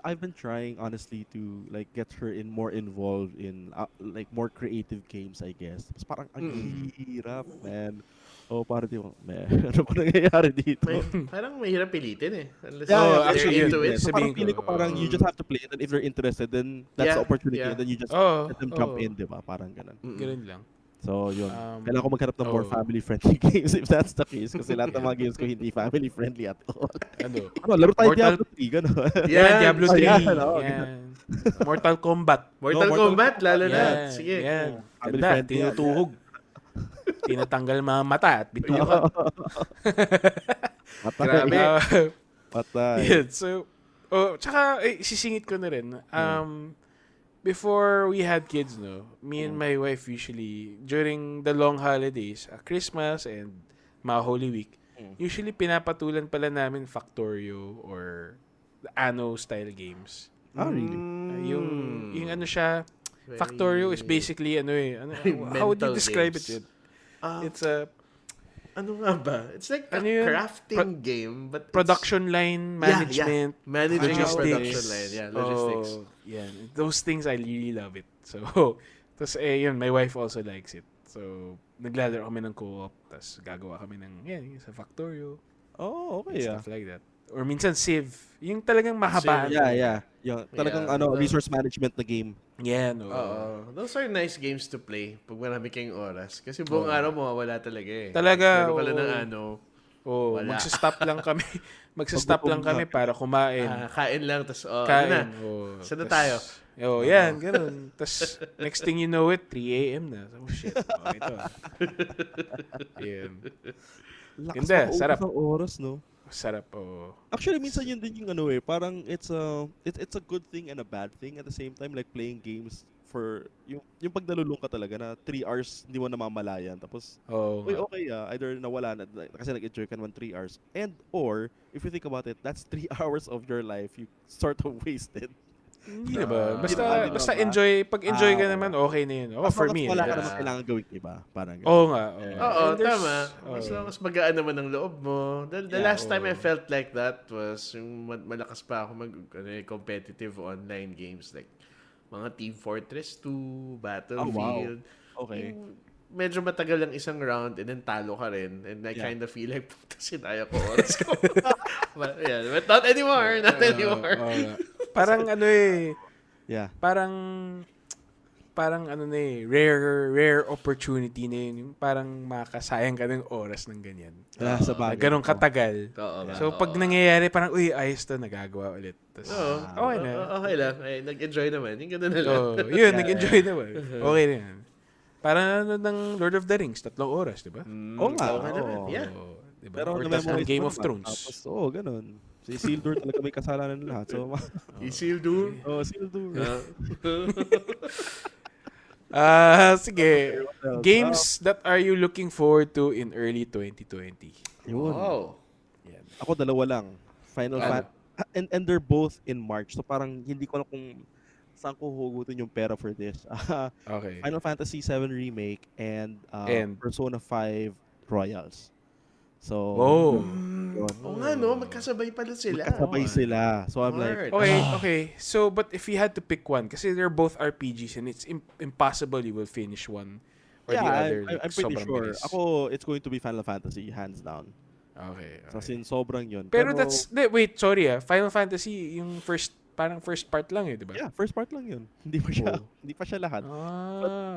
[SPEAKER 2] I've been trying honestly to like get her more involved in like more creative games, I guess. Tapos parang ang hirap, man. Parang di ba, man, ano ko nangyayari dito?
[SPEAKER 3] Parang mahirap pilitin eh. Unless
[SPEAKER 2] Actually,
[SPEAKER 3] you're into it.
[SPEAKER 2] So parang feeling ko parang you just have to play it, and if you're interested, then that's the opportunity, and then you just let them jump in, di ba? Parang ganun.
[SPEAKER 1] Ganun lang.
[SPEAKER 2] So, yun. Kailangan ko maghanap ng more family-friendly games if that's the case. Kasi lahat ng mga games ko hindi family-friendly at all. Laro tayo Diablo 3, gano'n.
[SPEAKER 1] Yeah, Diablo 3.
[SPEAKER 2] Yan.
[SPEAKER 1] Mortal Kombat.
[SPEAKER 3] Mortal Kombat, lalo na. Sige.
[SPEAKER 1] Yan. Ganda, tinutuhog. Tinatanggal mga mata at bituka.
[SPEAKER 3] Grabe.
[SPEAKER 2] Patay.
[SPEAKER 1] So, tsaka, sisingit ko na rin. Before we had kids, me and my wife usually, during the long holidays, Christmas and mga Holy Week, usually pinapatulan pala namin Factorio or Anno-style games.
[SPEAKER 2] Really?
[SPEAKER 1] Yung ano siya, Factorio is basically, how would you describe it? It's a...
[SPEAKER 3] Ano nga ba? It's like a crafting game, but
[SPEAKER 1] production line management.
[SPEAKER 3] Yeah. Managing a
[SPEAKER 1] logistics.
[SPEAKER 3] production line. Yeah, logistics.
[SPEAKER 1] Yeah. Those things, I really love it. So, tapos yun, my wife also likes it. So, naglalaro kami ng co-op, tapos gagawa kami ng, sa Factorio.
[SPEAKER 2] Okay,
[SPEAKER 1] Stuff like that. Or minsan Civ. Yung talagang mahabaan.
[SPEAKER 2] Yeah. Yung talagang resource management na game.
[SPEAKER 1] Yeah,
[SPEAKER 3] Those are nice games to play pag marami kayong oras. Kasi buong araw mawawala talaga eh.
[SPEAKER 1] Talaga.
[SPEAKER 3] Meron pala ng wala.
[SPEAKER 1] Magsistop lang kami. Magsistop lang kami para kumain.
[SPEAKER 3] Kain lang, tas
[SPEAKER 1] kain.
[SPEAKER 3] Saan na tayo?
[SPEAKER 1] Yan, ganun. Tas next thing you know it, 3 a.m. na. So, shit. Ito. Yan. Ganda, sarap.
[SPEAKER 2] Oras, no?
[SPEAKER 1] Sarap,
[SPEAKER 2] Actually, minsan yun din yung parang it's a good thing and a bad thing at the same time, like playing games for yung pag nalulung ka talaga na 3 hours hindi mo namamalayan, tapos okay, either nawala na kasi nag-enjoy ka naman 3 hours, and or if you think about it, that's 3 hours of your life you sort of wasted.
[SPEAKER 1] Hindi na ba? Basta enjoy. Pag enjoy ka naman, okay na yun. For me.
[SPEAKER 2] Wala ka naman kailangan gawin iba. Parang ganun.
[SPEAKER 1] Oo nga.
[SPEAKER 3] Tama. Mas magaan naman ang loob mo. The last time I felt like that was yung malakas pa ako competitive online games like mga Team Fortress 2, Battlefield.
[SPEAKER 2] Wow. Okay.
[SPEAKER 3] Medyo matagal lang isang round and then talo ka rin. And I kind of feel like, sinaya ko oras ko. But not anymore. Not anymore.
[SPEAKER 1] Parang
[SPEAKER 2] Yeah.
[SPEAKER 1] parang parang ano na rare opportunity na yun. Yung parang makasayang ka ng oras ng ganyan.
[SPEAKER 2] Sa
[SPEAKER 1] Na
[SPEAKER 2] bagay.
[SPEAKER 1] ganun katagal.
[SPEAKER 3] Oo,
[SPEAKER 1] So, pag nangyayari, parang, uy, ayos to, nagagawa ulit. Tapos, okay na.
[SPEAKER 3] Okay lang. Ay, nag-enjoy naman. Yung ganun na lang.
[SPEAKER 1] So, yun, nag-enjoy naman. Okay na yan. Parang ano ng Lord of the Rings, 3 oras, di ba?
[SPEAKER 2] Oo nga.
[SPEAKER 3] Okay naman. Yeah.
[SPEAKER 1] Diba?
[SPEAKER 2] Pero
[SPEAKER 1] Or
[SPEAKER 2] na-memorize
[SPEAKER 1] Game
[SPEAKER 2] mo
[SPEAKER 1] of
[SPEAKER 2] naman.
[SPEAKER 1] Thrones.
[SPEAKER 2] Tapos, ganun. Si Isildur talaga may kasalanan lahat. So,
[SPEAKER 3] Isildur.
[SPEAKER 2] Isildur.
[SPEAKER 1] Sige. Games that are you looking forward to in early 2020?
[SPEAKER 2] Yun.
[SPEAKER 3] Wow.
[SPEAKER 1] Yan.
[SPEAKER 2] Ako 2 lang. Final Fantasy. And they're both in March. So parang hindi ko alam kung saan ko hugutin yung pera for this.
[SPEAKER 1] Okay.
[SPEAKER 2] Final Fantasy 7 Remake and Persona 5 Royals. So,
[SPEAKER 1] Wow.
[SPEAKER 3] Oo nga, no? Magkasabay pala sila.
[SPEAKER 2] magkasabay sila. So I'm like,
[SPEAKER 1] Okay. So, but if you had to pick one, kasi they're both RPGs and it's impossible you will finish one or the other.
[SPEAKER 2] I'm pretty sure.
[SPEAKER 1] Bilis.
[SPEAKER 2] Ako, it's going to be Final Fantasy, hands down.
[SPEAKER 1] Okay.
[SPEAKER 2] So, sobrang yun.
[SPEAKER 1] Pero wait, sorry Final Fantasy, yung parang first part lang di ba?
[SPEAKER 2] Yeah, first part lang yun. Hindi pa siya lahat.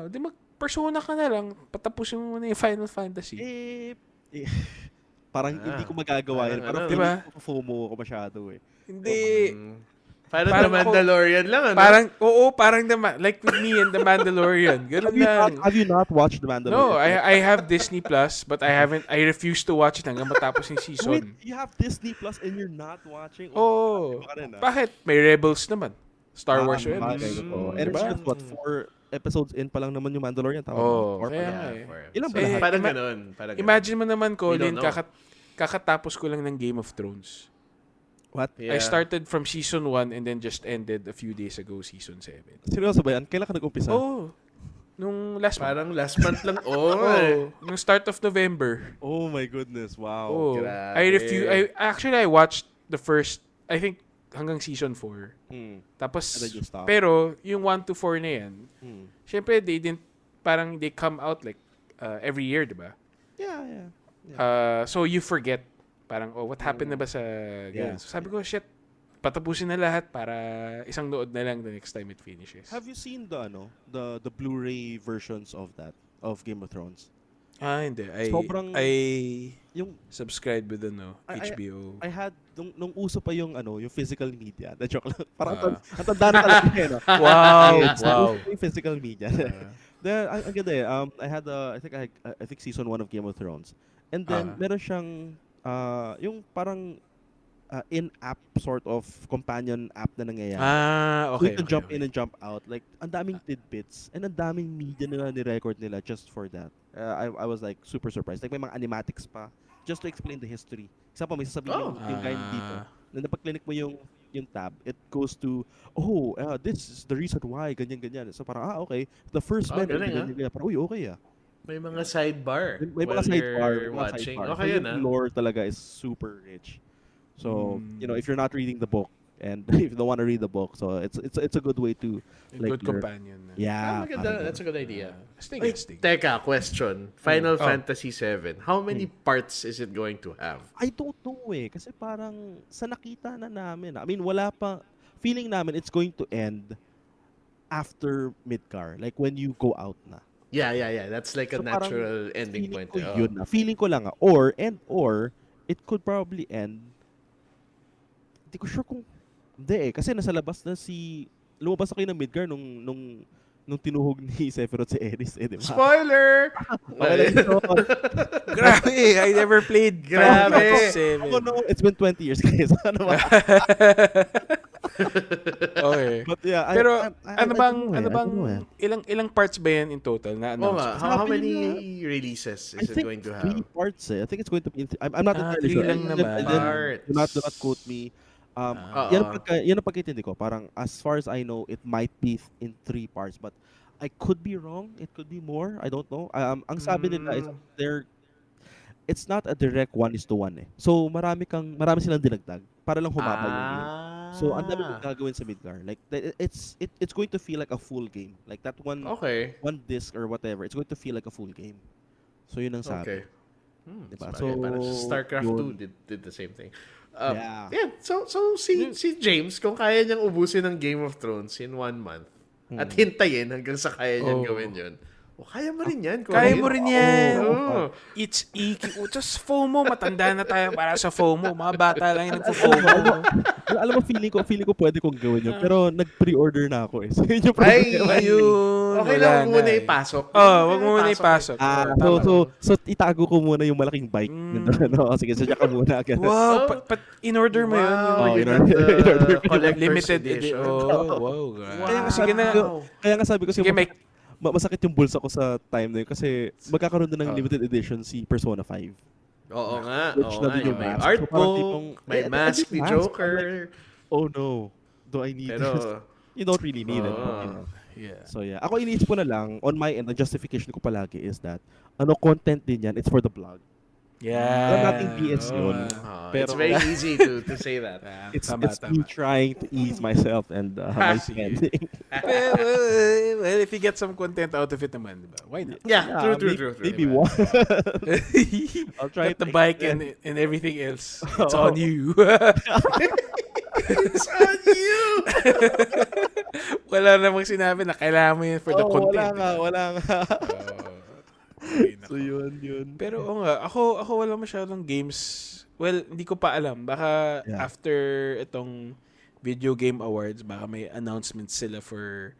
[SPEAKER 1] Di mag-Persona ka na lang, patapusin mo muna yung Final Fantasy.
[SPEAKER 2] Parang hindi ko magagawa yun. Parang
[SPEAKER 1] diba?
[SPEAKER 2] FOMO ako masyado eh.
[SPEAKER 1] Hindi.
[SPEAKER 3] Parang The Mandalorian lang, ano?
[SPEAKER 1] Parang like with me and The Mandalorian. Ganun lang.
[SPEAKER 2] Have you not watched The Mandalorian?
[SPEAKER 1] No, I have Disney Plus, but I refuse to watch it hanggang matapos yung season.
[SPEAKER 2] Wait, you have Disney Plus and you're not watching?
[SPEAKER 1] Bakit? May Rebels naman. Star Wars Rebels.
[SPEAKER 2] And it's just 4 episodes in pa lang naman yung Mandalorian. Ilan ba lahat?
[SPEAKER 3] Parang ganun.
[SPEAKER 1] Imagine mo naman, Colin, kakatapos ko lang ng Game of Thrones.
[SPEAKER 2] What?
[SPEAKER 1] I started from season 1 and then just ended a few days ago season 7.
[SPEAKER 2] Seryoso ba yan? Kailan ka nag-umpisa?
[SPEAKER 1] Nung last month.
[SPEAKER 3] Parang last month lang.
[SPEAKER 1] Nung start of November.
[SPEAKER 2] Oh my goodness, wow.
[SPEAKER 3] Grabe.
[SPEAKER 1] I watched the first, I think, hanggang season 4. Tapos, pero, yung 1 to 4 na yan, syempre, they come out like, every year, diba?
[SPEAKER 2] Yeah.
[SPEAKER 1] So, you forget, parang, what happened na ba sa ganun? So, sabi ko, shit, patapusin na lahat para isang nood na lang the next time it finishes.
[SPEAKER 2] Have you seen the Blu-ray versions of Game of Thrones?
[SPEAKER 1] Hindi.
[SPEAKER 2] Yung
[SPEAKER 1] subscribe with HBO.
[SPEAKER 2] I had nung uso pa yung yung physical media. Na joke lang. Parang ang tanda na talaga yun. Wow. Yung physical media. Then ang ganda eh. I think season 1 of Game of Thrones. And then meron siyang yung parang in-app sort of companion app na nangyayari.
[SPEAKER 1] Okay.
[SPEAKER 2] You can jump in and jump out. Like, ang daming tidbits and ang daming media nila ni-record nila just for that. I was like super surprised. Like, may mga animatics pa just to explain the history. Isa pa, may sasabihin yung guy dito. Na napag-clinic mo yung tab, it goes to, this is the reason why, ganyan. So parang, okay. The first man, ganyan. Parang, okay
[SPEAKER 3] May mga sidebar.
[SPEAKER 2] May mga sidebar.
[SPEAKER 3] Watching.
[SPEAKER 2] Sidebar.
[SPEAKER 3] Okay yun,
[SPEAKER 2] yung lore talaga is super rich. So, if you're not reading the book, and if you don't want to read the book, so it's a good way to
[SPEAKER 1] good companion.
[SPEAKER 2] Yeah.
[SPEAKER 3] That's a good idea.
[SPEAKER 1] Wait,
[SPEAKER 3] teka, question. Final Fantasy 7. How many parts is it going to have?
[SPEAKER 2] I don't know kasi parang sa nakita na namin. I mean, wala pa. Feeling namin it's going to end after Midgar. Like when you go out na.
[SPEAKER 3] Yeah. That's like a natural ending point.
[SPEAKER 2] Yun na. Feeling ko lang. Or it could probably end. Hindi ko sure kung hindi kasi nasa labas na lumabas ako ng Midgar nung tinuhog ni Sephiroth si Aeris di ba?
[SPEAKER 3] Spoiler!
[SPEAKER 1] Grabe, I never played.
[SPEAKER 3] Grabe.
[SPEAKER 2] Oh no, it's been 20 years guys. Ano ba?
[SPEAKER 1] Okay.
[SPEAKER 2] But yeah,
[SPEAKER 1] pero ano bang ilang parts ba yan in total na announced?
[SPEAKER 3] How many releases is it going to have?
[SPEAKER 2] 3 parts I think it's going to be I'm not entirely sure.
[SPEAKER 1] Lang naman.
[SPEAKER 2] Do not quote me. Yan ang pagkintindi ko. Parang as far as I know, it might be in 3 parts, but I could be wrong. It could be more. I don't know. Ang sabi nila is it's not a direct 1:1 eh. So marami silang dinagdag para lang humaba yung game. So ang dami mong gagawin sa Midgar. Like it's going to feel like a full game. Like that one disc or whatever. It's going to feel like a full game. So yun ang sabi.
[SPEAKER 3] Okay.
[SPEAKER 2] Diba?
[SPEAKER 3] So StarCraft 2 did the same thing.
[SPEAKER 2] Yeah.
[SPEAKER 3] So si James, kung kaya niyang ubusin ng Game of Thrones in 1 month, at hintayin hanggang sa kaya niyan
[SPEAKER 1] Oh.
[SPEAKER 3] gawin yun. O, kaya mo rin yan.
[SPEAKER 1] Kaya mo rin yan.
[SPEAKER 3] Oo.
[SPEAKER 1] It's EQ. Just FOMO. Matanda na tayo para sa FOMO. Mga bata lang yung nagpo-FOMO.
[SPEAKER 2] Alam mo, feeling ko pwede kong gawin yun. Pero nag-pre-order na ako eh. So, yun yung
[SPEAKER 3] Ay,
[SPEAKER 2] problema.
[SPEAKER 1] Ayun.
[SPEAKER 3] Okay
[SPEAKER 1] wala
[SPEAKER 3] lang, huwag muna
[SPEAKER 1] na eh.
[SPEAKER 3] ipasok.
[SPEAKER 1] Wag mo muna ipasok.
[SPEAKER 2] So itago ko muna yung malaking bike. Sige, sadya ka muna. Ganun.
[SPEAKER 1] Wow, in-order mo yun.
[SPEAKER 3] Wow,
[SPEAKER 2] yun.
[SPEAKER 3] collector's
[SPEAKER 1] Limited
[SPEAKER 3] edition.
[SPEAKER 1] Wow.
[SPEAKER 2] Kaya nga
[SPEAKER 1] Sige na.
[SPEAKER 2] Kaya nga sabi ko,
[SPEAKER 1] Sige, Mike.
[SPEAKER 2] masakit yung bulsa ko sa time na yun kasi magkakaroon din ng
[SPEAKER 3] Oh.
[SPEAKER 2] limited edition si Persona 5.
[SPEAKER 3] Oo nga.
[SPEAKER 2] Which na din yung
[SPEAKER 3] May
[SPEAKER 2] mask.
[SPEAKER 3] art
[SPEAKER 2] So, parang
[SPEAKER 3] book,
[SPEAKER 2] tipong,
[SPEAKER 3] may mask ni
[SPEAKER 2] mask.
[SPEAKER 3] Joker.
[SPEAKER 2] Oh no, do I need this?
[SPEAKER 3] Pero,
[SPEAKER 2] You don't really need it.
[SPEAKER 3] Oo.
[SPEAKER 2] You know?
[SPEAKER 1] Yeah.
[SPEAKER 2] So yeah, ako iniisip ko na lang, on my end, the justification ko palagi is that, content din yan, it's for the blog.
[SPEAKER 1] Yeah.
[SPEAKER 2] Alam nating BS yun. Pero-
[SPEAKER 3] it's very easy to say that.
[SPEAKER 2] It's
[SPEAKER 1] Tama.
[SPEAKER 2] me trying to ease myself and my
[SPEAKER 1] Sige.
[SPEAKER 2] spending.
[SPEAKER 1] Well, if you get some content out of it naman, diba? Why not?
[SPEAKER 3] Yeah,
[SPEAKER 2] Yeah,
[SPEAKER 3] true.
[SPEAKER 2] Maybe
[SPEAKER 3] diba?
[SPEAKER 2] one. I'll try
[SPEAKER 1] Got the
[SPEAKER 2] to
[SPEAKER 1] bike and everything else. It's
[SPEAKER 2] Oo.
[SPEAKER 1] on you.
[SPEAKER 3] It's on you!
[SPEAKER 1] Wala namang sinabi na kailangan mo yun for the content.
[SPEAKER 2] Wala nga.
[SPEAKER 1] Ay,
[SPEAKER 2] So yun.
[SPEAKER 1] Pero oo nga, ako wala masyadong games. Well, hindi ko pa alam. Baka
[SPEAKER 2] Yeah.
[SPEAKER 1] after itong Video Game Awards, baka may announcements sila for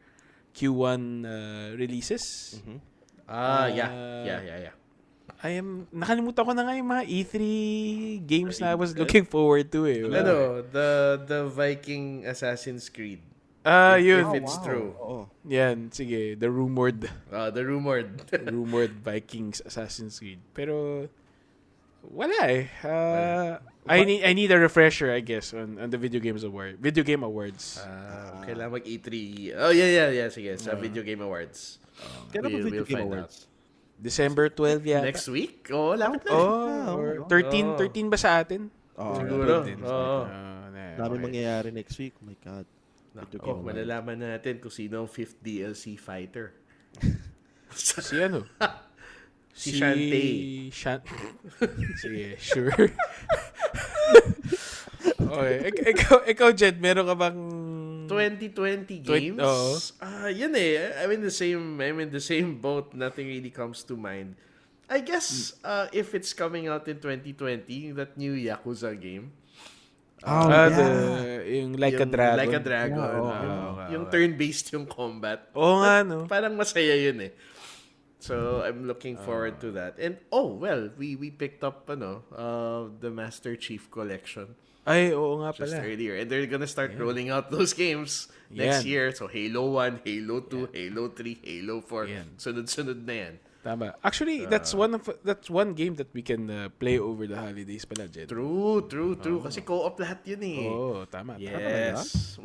[SPEAKER 1] Q1 releases.
[SPEAKER 2] Mhm.
[SPEAKER 3] Yeah.
[SPEAKER 1] Nakalimutan ko na nga yung mga E3 games na I was looking forward to eh.
[SPEAKER 3] The Viking Assassin's Creed.
[SPEAKER 1] Yun.
[SPEAKER 3] If it's true.
[SPEAKER 2] Oo.
[SPEAKER 1] Yan, sige. The rumored
[SPEAKER 3] The rumored.
[SPEAKER 1] Vikings Assassin's Creed. Pero wala eh. I need a refresher, I guess, on the Video Game Awards.
[SPEAKER 3] Kailangan mag-E3. Oh, yeah. Sige, sa Video Game Awards.
[SPEAKER 2] Kailan ba
[SPEAKER 3] We'll
[SPEAKER 2] Video Game
[SPEAKER 3] find
[SPEAKER 2] Awards?
[SPEAKER 1] December 12 yata.
[SPEAKER 3] Next week? Oo, lapit na.
[SPEAKER 1] Or 13 ba sa atin?
[SPEAKER 2] Oo.
[SPEAKER 3] Siguro.
[SPEAKER 1] 12 din.
[SPEAKER 3] Oo.
[SPEAKER 2] Dami mangyayari next week. Oh my God. Video Game Awards.
[SPEAKER 3] Malalaman natin kung sino ang 5th DLC fighter.
[SPEAKER 1] Si ano?
[SPEAKER 3] Si Shantae.
[SPEAKER 1] Sige, sure. Okay. Ikaw, Jed, meron ka bang
[SPEAKER 3] 2020 games?
[SPEAKER 1] Oo.
[SPEAKER 3] Yun eh. I'm in the same boat. Nothing really comes to mind. I guess if it's coming out in 2020, that new Yakuza game.
[SPEAKER 1] Yung Like a Dragon.
[SPEAKER 3] Like a Dragon. Yung turn-based yung combat.
[SPEAKER 1] Oo nga, no?
[SPEAKER 3] Parang masaya yun eh. So I'm looking forward to that. And we picked up the Master Chief Collection
[SPEAKER 1] Ay, oo nga
[SPEAKER 3] just
[SPEAKER 1] pala.
[SPEAKER 3] earlier. And they're gonna start rolling out those games next
[SPEAKER 1] Yan.
[SPEAKER 3] year. So Halo 1, Halo 2, Halo 3, Halo 4.
[SPEAKER 1] Yan.
[SPEAKER 3] Sunod-sunod na yan.
[SPEAKER 1] Tama. Actually, that's one game that we can play over the holidays pala, Jed.
[SPEAKER 3] True. Kasi co-op lahat yun eh.
[SPEAKER 1] Oo, tama.
[SPEAKER 3] Yes.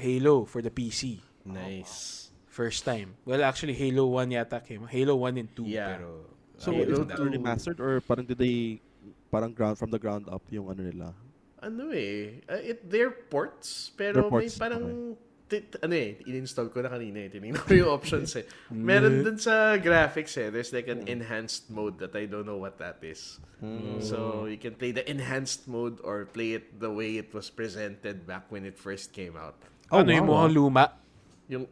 [SPEAKER 1] Halo for the PC.
[SPEAKER 3] Nice.
[SPEAKER 1] First time. Well, actually, Halo 1 yata came. Halo 1 and 2.
[SPEAKER 3] Yeah.
[SPEAKER 1] Pero,
[SPEAKER 2] So
[SPEAKER 3] Halo
[SPEAKER 2] is it
[SPEAKER 3] 2.
[SPEAKER 2] remastered or parang from the ground up yung ano nila?
[SPEAKER 3] They're ports, pero
[SPEAKER 2] They're ports,
[SPEAKER 3] may parang in-install ko na kanina eh. Tinignan ko yung options eh. Meron dun sa graphics eh. There's like an enhanced mode that I don't know what that is. So you can play the enhanced mode or play it the way it was presented back when it first came out.
[SPEAKER 1] yung mukhang luma?
[SPEAKER 3] Yung,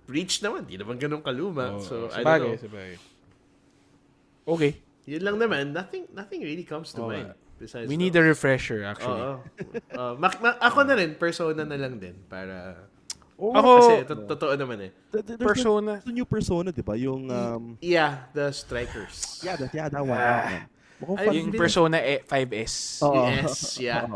[SPEAKER 3] Reach naman. Di naman ganun kaluma. So, I don't know.
[SPEAKER 1] Sabagay. Okay.
[SPEAKER 3] Yun lang naman. Nothing really comes to mind. Besides
[SPEAKER 1] We need a
[SPEAKER 3] those.
[SPEAKER 1] refresher, actually.
[SPEAKER 3] Ako na rin. Persona na lang din. Para...
[SPEAKER 1] Ako,
[SPEAKER 3] Kasi totoo naman eh.
[SPEAKER 1] Persona.
[SPEAKER 2] The new Persona, di ba? Yung...
[SPEAKER 3] Yeah, the Strikers.
[SPEAKER 2] that one. Mukhang
[SPEAKER 3] Ay,
[SPEAKER 1] Yung
[SPEAKER 3] hindi.
[SPEAKER 1] Persona 5S.
[SPEAKER 3] Yes, yeah.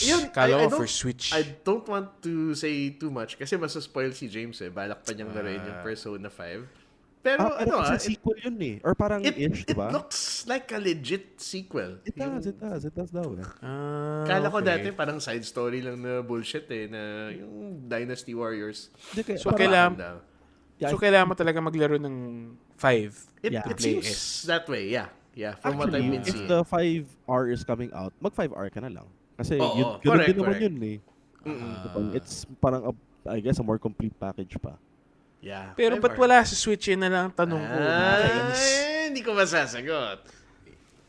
[SPEAKER 3] Yun,
[SPEAKER 1] Kala
[SPEAKER 3] I
[SPEAKER 1] ko
[SPEAKER 3] don't-
[SPEAKER 1] for Switch.
[SPEAKER 3] I don't want to say too much kasi masaspoil si James eh. Balak pa niyang laruin yung Persona 5. Pero
[SPEAKER 2] kasi sequel yun eh. Or parang ish, di
[SPEAKER 3] it
[SPEAKER 2] ba?
[SPEAKER 3] looks like a legit sequel.
[SPEAKER 2] It does daw eh.
[SPEAKER 3] Kala ko
[SPEAKER 1] Okay.
[SPEAKER 3] dati parang side story lang na bullshit eh. Na yung Dynasty Warriors.
[SPEAKER 1] So,
[SPEAKER 2] parang-
[SPEAKER 1] kailangan mo talaga maglaro ng 5.
[SPEAKER 3] It
[SPEAKER 2] Yeah.
[SPEAKER 3] it
[SPEAKER 1] Play
[SPEAKER 3] seems that way, yeah. Yeah, from what I've
[SPEAKER 2] Actually,
[SPEAKER 3] been
[SPEAKER 2] if
[SPEAKER 3] seeing.
[SPEAKER 2] the 5R is coming out, mag 5R ka na lang. Kasi
[SPEAKER 3] Oo,
[SPEAKER 2] ganun
[SPEAKER 3] correct,
[SPEAKER 2] din naman
[SPEAKER 3] correct.
[SPEAKER 2] yun eh. It's parang, I guess, a more complete package pa.
[SPEAKER 3] Yeah.
[SPEAKER 1] Pero ba't wala sa Switch? Yan na lang ang tanong ko. Nakakainis.
[SPEAKER 3] Hindi ko masasagot.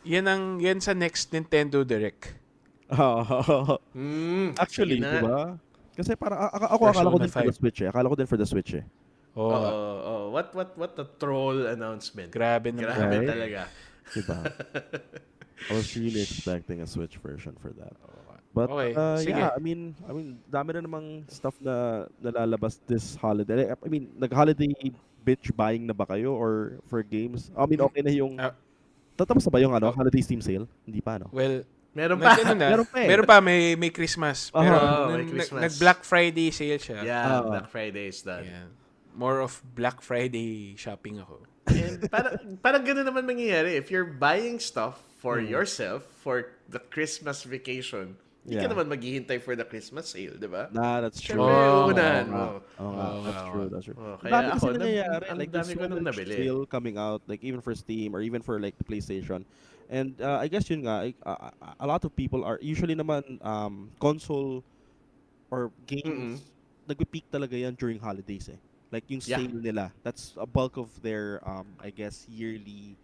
[SPEAKER 1] Yan sa next Nintendo Direct.
[SPEAKER 2] Actually,
[SPEAKER 3] sige na.
[SPEAKER 2] di ba? Kasi parang ako akala
[SPEAKER 1] Persona
[SPEAKER 2] ko din for
[SPEAKER 1] 5.
[SPEAKER 2] the Switch eh. Akala ko din for the Switch eh.
[SPEAKER 1] Oo nga.
[SPEAKER 3] What a troll announcement.
[SPEAKER 1] Grabe naman.
[SPEAKER 3] Grabe
[SPEAKER 2] Right?
[SPEAKER 3] talaga.
[SPEAKER 2] Diba? I was really expecting a Switch version for that.
[SPEAKER 1] Oo nga.
[SPEAKER 2] But
[SPEAKER 1] Okay, sige.
[SPEAKER 2] yeah, I mean, dami na namang stuff na nalalabas this holiday. I mean, nag-holiday bitch buying na ba kayo or for games? I mean, okay na yung
[SPEAKER 1] Ah.
[SPEAKER 2] tatapos na ba yung
[SPEAKER 1] Oh.
[SPEAKER 2] holiday Steam sale? Hindi pa, no?
[SPEAKER 1] Well,
[SPEAKER 3] Meron pa.
[SPEAKER 2] Meron pa eh.
[SPEAKER 1] Meron pa, may Christmas. Pero
[SPEAKER 3] may Christmas.
[SPEAKER 1] nag-Black Friday sale siya.
[SPEAKER 3] Yeah,
[SPEAKER 2] Oo.
[SPEAKER 3] Black Friday is done.
[SPEAKER 1] Yeah. More of Black Friday shopping ako.
[SPEAKER 3] And parang gano'n naman mangyayari. If you're buying stuff for yourself for the Christmas vacation, hindi ka
[SPEAKER 2] Yeah.
[SPEAKER 3] naman maghihintay for the Christmas sale, di ba?
[SPEAKER 2] Nah, that's true.
[SPEAKER 3] Siyempre,
[SPEAKER 1] Oh,
[SPEAKER 3] uunahan
[SPEAKER 2] Oo
[SPEAKER 3] mo.
[SPEAKER 2] nga. Oo nga, that's true. That's true.
[SPEAKER 3] Kaya
[SPEAKER 2] Dami kasi
[SPEAKER 3] ako,
[SPEAKER 2] nangyayari.
[SPEAKER 3] ang
[SPEAKER 2] Like,
[SPEAKER 3] dami
[SPEAKER 2] there's
[SPEAKER 3] ko
[SPEAKER 2] so
[SPEAKER 3] nang
[SPEAKER 2] much
[SPEAKER 3] nabili.
[SPEAKER 2] sale coming out, like even for Steam or even for like the PlayStation. And I guess yun nga, a lot of people are, usually naman, console or games, nagpe-peak talaga yan during holidays eh. Like yung
[SPEAKER 3] Yeah.
[SPEAKER 2] sale nila, that's a bulk of their, I guess, yearly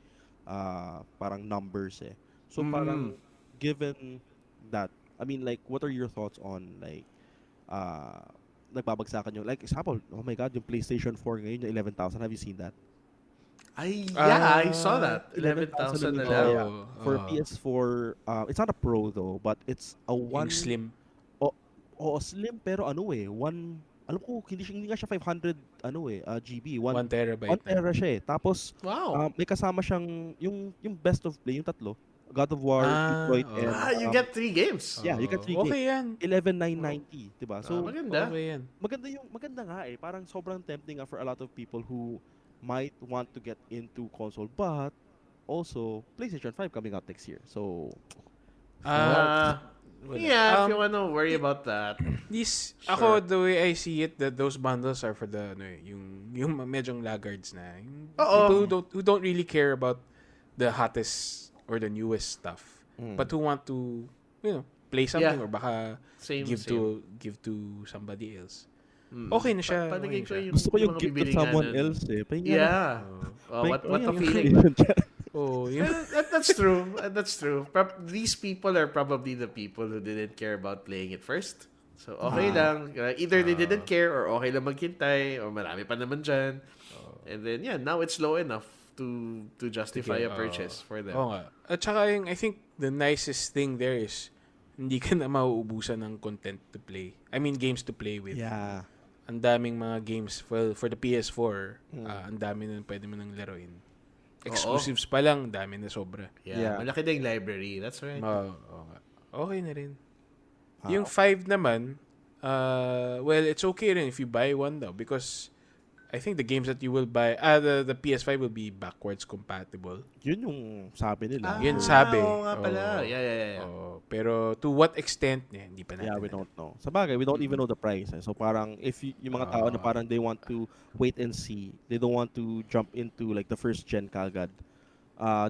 [SPEAKER 2] parang numbers eh. So parang, given that, I mean like, what are your thoughts on like, nagbabagsakan yung, like example, oh my God, yung PlayStation 4 ngayon, yung 11,000, have you seen that?
[SPEAKER 3] I saw that. 11,000 na lang.
[SPEAKER 2] Yeah. For PS4, it's not a Pro though, but it's a
[SPEAKER 1] Yung
[SPEAKER 2] one
[SPEAKER 1] slim.
[SPEAKER 2] slim pero alam ko hindi nga siya 500 GB,
[SPEAKER 1] 1
[SPEAKER 2] 1
[SPEAKER 1] terabyte.
[SPEAKER 2] tera siya eh. Tapos
[SPEAKER 3] Wow.
[SPEAKER 2] may kasama siyang yung best of play, yung tatlo, God of War, Detroit, and
[SPEAKER 3] You get 3 games.
[SPEAKER 2] yeah, you get 3
[SPEAKER 1] Okay yan.
[SPEAKER 2] 11,990, diba? So
[SPEAKER 3] Maganda.
[SPEAKER 1] Okay yan.
[SPEAKER 2] maganda nga eh. Parang sobrang tempting nga for a lot of people who might want to get into console, but also PlayStation 5 coming out next year. So
[SPEAKER 1] Wala.
[SPEAKER 3] Yeah, if you wanna worry about that.
[SPEAKER 1] Ako, the way I see it, that those bundles are for the, yung medyong laggards na. Yung people who don't really care about the hottest or the newest stuff, but who want to, play something or baka
[SPEAKER 3] Same.
[SPEAKER 1] give to somebody else. Okay na siya.
[SPEAKER 3] Palagay
[SPEAKER 1] okay
[SPEAKER 3] ko
[SPEAKER 1] na siya.
[SPEAKER 2] gusto ko yung
[SPEAKER 3] mga
[SPEAKER 2] gift to
[SPEAKER 3] bibiling
[SPEAKER 2] someone
[SPEAKER 3] ano.
[SPEAKER 2] else eh.
[SPEAKER 3] Yeah. What a feeling.
[SPEAKER 1] Oh,
[SPEAKER 3] That's true. That's true. These people are probably the people who didn't care about playing it first. So, okay lang. Either they didn't care or okay lang maghintay or marami pa naman dyan. And then, yeah, now it's low enough to justify a purchase for them.
[SPEAKER 1] Oo nga. At saka I think the nicest thing there is hindi ka na mauubusan ng content to play. I mean, games to play with.
[SPEAKER 2] Yeah.
[SPEAKER 1] Ang daming mga games for the PS4. Ang dami na pwede mo nang laruin. Exclusives pa lang, dami na sobra.
[SPEAKER 3] Yeah. Malaki na yung library. That's right.
[SPEAKER 1] Oo nga. Okay na rin. Yung 5 naman, well, it's okay rin if you buy one daw because I think the games that you will buy, the PS5 will be backwards compatible.
[SPEAKER 2] Yun yung sabi nila.
[SPEAKER 1] Yun sabi.
[SPEAKER 3] Oo nga pala.
[SPEAKER 1] Oo.
[SPEAKER 3] Yeah.
[SPEAKER 1] Pero to what extent, hindi pa natin.
[SPEAKER 2] Yeah, we don't know. Sa bagay, we don't even know the price. Eh. So parang if yung mga tao na parang they want to wait and see, they don't want to jump into like the first gen kagad.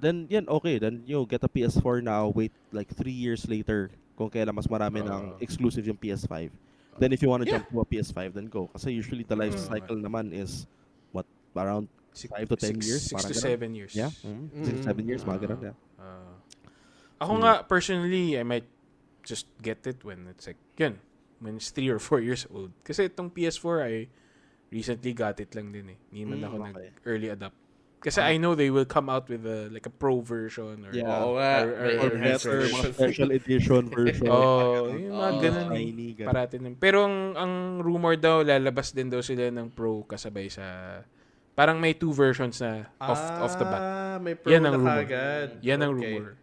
[SPEAKER 2] Then yan okay, then get a PS4 now, wait like 3 years later kung kailan mas marami ng exclusive yung PS5. Then if you want to jump to a PS5, then go. Kasi usually the life cycle naman is what, around 5 to 10 years?
[SPEAKER 1] 6 to 7 years.
[SPEAKER 2] Yeah. 6 to 7 years, mga ganun. Yeah.
[SPEAKER 1] Ako nga, personally, I might just get it when it's like, when it's 3 or 4 years old. Kasi itong PS4, I recently got it lang din eh. Hindi man ako nag-early adopt. Kasi I know they will come out with a pro version or
[SPEAKER 2] Or better, mga special edition version.
[SPEAKER 1] yung mga ganun
[SPEAKER 2] tiny, ganun.
[SPEAKER 1] parating. Pero ang rumor daw, lalabas din daw sila ng pro kasabay sa, parang may 2 versions na off the bat.
[SPEAKER 3] May pro
[SPEAKER 1] Yan ang
[SPEAKER 3] na
[SPEAKER 1] rumor.
[SPEAKER 3] kagad.
[SPEAKER 1] Yan ang rumor.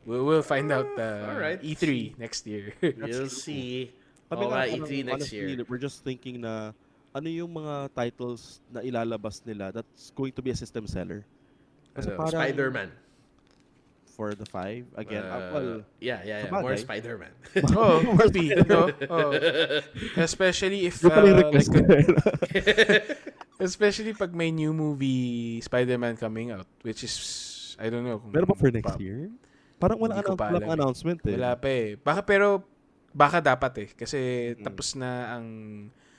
[SPEAKER 1] We'll find out
[SPEAKER 3] Alright.
[SPEAKER 1] E3 next year.
[SPEAKER 3] You'll see.
[SPEAKER 2] Kami
[SPEAKER 3] nga,
[SPEAKER 2] nga,
[SPEAKER 3] E3 next
[SPEAKER 2] honestly,
[SPEAKER 3] year.
[SPEAKER 2] we're just thinking na ano yung mga titles na ilalabas nila that's going to be a system seller. Kasi parang
[SPEAKER 3] Spider-Man.
[SPEAKER 2] for the 5 again. Well,
[SPEAKER 3] Yeah.
[SPEAKER 2] sabagay.
[SPEAKER 3] More Spider-Man.
[SPEAKER 1] Must be. Especially if
[SPEAKER 2] yung pala yung request ko.
[SPEAKER 1] especially pag may new movie Spider-Man coming out, which is I don't know.
[SPEAKER 2] Meron pa for next year? Parang wala
[SPEAKER 1] Hindi ko pa alam
[SPEAKER 2] announcement eh.
[SPEAKER 1] Wala pa eh. Baka dapat eh kasi tapos na ang